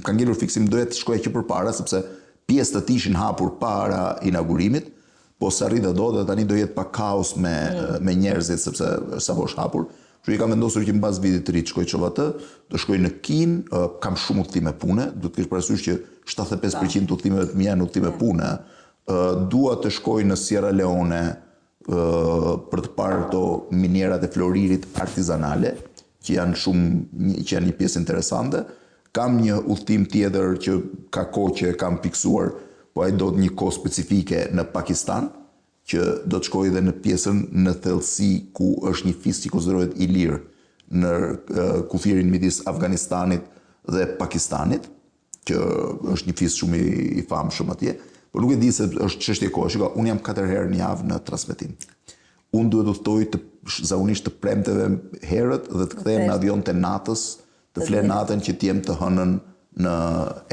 ka ngelur fiksim doja të shkoja që përpara, sepse pjesë të tij ishin hapur para inaugurimit, po s'arrita dot dhe tani do jetë pak kaos me njerëzit sepse sapo është hapur. Kështu që kam vendosur që mbas vitit të ri të shkoj çova atë, do shkoj në Kinë, kam shumë udhëtime pune, duhet të kesh parasysh që 75% udhëtimeve të mia janë udhëtime pune. Dua të shkoj në Sierra Leone për të parë ato minierat e floririt artizanale, që janë një pjesë interesante. Kam një udhëtim tjetër që ka kohë që kam fiksuar, po ai do të një kohë specifike në Pakistan, që do të shkoj dhe në pjesën në thellësi ku është një fis që konsiderohet i lirë në kufirin midis Afganistanit dhe Pakistanit, që është një fis shumë i famshëm atje, por nuk e di se është çështje kohe. Shiko, unë jam 4 herë në javë në transmetim. Unë duhet udhtoj zakonisht të premteve herët dhe të kthehem në avion të natës, të fler natën që të jem të hënën në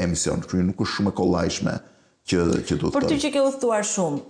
emision. Kështu nuk është shumë e kollajshme që të udhtoj. Për ty që ke udhëtuar shumë,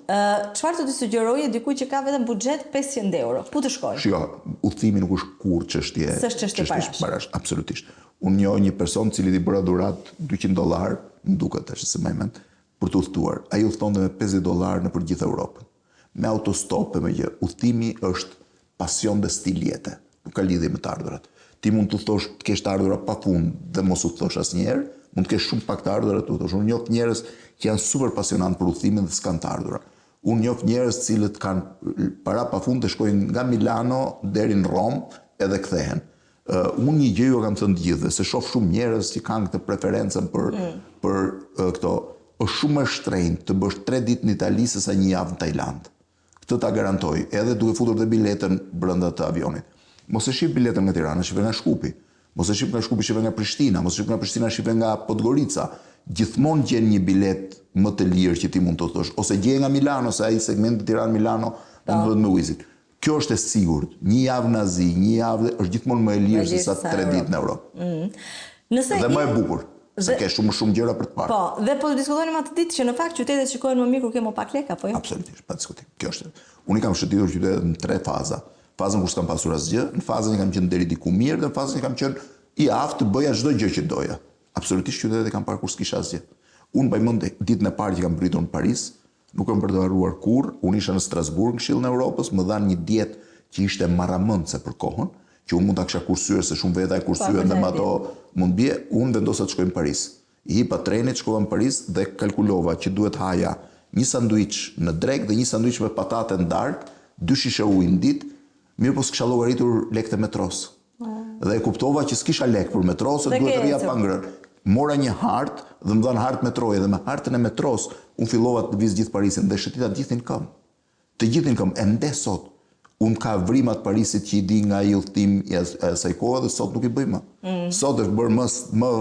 çfarë të sugjeroje dikujt që ka vetëm buxhet 500 euro? Ku të shkojë? Shiko, udhtimi nuk është kur çështje. S'është çështje parash. Absolutisht. Unë njoh një person i cili i bëra dhurat $200, më duket tash se më mend, për të udhëtuar. Ai udhtonte me $50 nëpër gjithë Europën. Me autostope, me gjë. Udhtimi është pasion dhe stil jete. Nuk ka lidhje me të ardhurat. Ti mund të thosh të kesh të ardhura pafund dhe mos u thosh asnjëherë, mund të kesh shumë pak të ardhura të thosh. Unë njoh njerëz që janë super pasionant për udhtimin dhe s'kan të ardhura. Unë njoh njerëz të cilët kanë para pafund të shkojnë nga Milano deri në Rom edhe kthehen. Unë një gjë ju kam thënë të gjithëve, se shoh shumë njerëz që kanë këtë preferencën për këto. Është shumë më shtrenjtë të bësh 3 ditë në Itali sesa një javë në Tajland. Këtë ta garantoj, edhe duke futur dhe biletën brenda të avionit. Mos e shif biletën nga Tirana, shife nga Shkupi. Mos e shif nga Shkupi, shife nga Prishtina. Mos e shif nga Prishtina, shife nga Podgorica. Gjithmonë gjen një bilet më të lirë që ti mund të thosh. Ose gjen nga Milano, se ai segmenti Tiranë-Milano mund të bëhet me Wizit. Kjo është e sigurt. Një javë në Azi, një javë është gjithmonë më e lirë se sa 3 ditë në Europë. Dhe më e bukur. Se ke shumë gjëra për të parë. Po, dhe po diskutonim atë ditë që në fakt qytetet shikohen më mirë kur ke më pak lekë, apo jo? Absolutisht, pa diskutim. Kjo është. Unë kam shëtitur qytetet në 3 faza. Fazën kur s'kam pasur asgjë, në fazën që kam qenë deri diku mirë, dhe në fazën që kam qenë i aftë të bëja çdo gjë që doja. Absolutisht qytetet e kam parë kur s'kisha asgjë. Unë mbaj mend ditën e parë që kam pritur në Paris, nuk kam për të harruar kurrë. Unë isha në Strasburg, në Këshillin e Evropës, më dhan një dietë që ishte marramëndse për kohën, që unë mund ta kisha kursyer se shumë veta e kursyen dhe me ato mund bie, unë vendosa të shkoj në Paris. I hipa trenit, shkova në Paris dhe kalkulova që duhet haja një sanduiç në drek dhe një sanduiç me patate në darkë, 2 shishe ujë në ditë, mirë po s'kisha llogaritur lekët e metros. Dhe e kuptova që s'kisha lekë për metro, se duhet të rija pa ngrënë. Mora një hartë dhe më dhanë hartë metroje dhe me hartën e metros unë fillova të vizë gjithë Parisin dhe shëtita gjithin këm. Të gjithin këm, e nde sot. Unë ka vrimat Parisit që i di nga i udhtim i asaj kohe dhe sot nuk i bëjmë. Sot është bërë më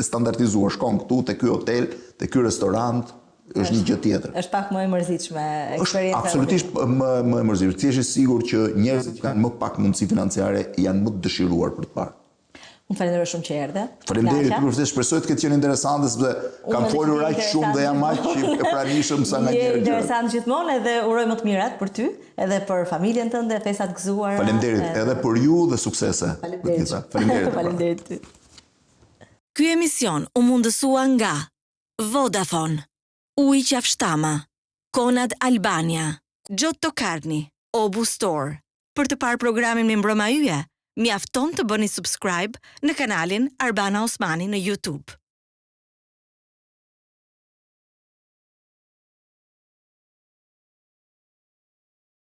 standardizuar, shkon këtu, te ky hotel, te ky restorant, është një gjë tjetër. Është pak më e mërzitshme eksperjenca. Absolutisht më e mërzitshme. Ti je i sigurt që njerëzit që kanë më pak mundësi financiare janë më të dëshiruar për të parë. Unë falenderoj shumë që erdhe. Faleminderit, profesor, shpresoj të ketë qenë interesante sepse kam folur aq shumë dhe jam aq e pranishëm sa nga njerëzit. Je interesant gjithmonë edhe uroj më të mirat për ty, edhe për familjen tënde, festat gëzuara. Faleminderit edhe për ju dhe suksese. Faleminderit. Faleminderit ty. Ky emision u mundësua nga Vodafone, Ujë Qafshtama, Konad Albania, Gjotto Karni, Obu Store. Për të parë programin me mbrëma yje, mjafton të bëni subscribe në kanalin Arbana Osmani në YouTube.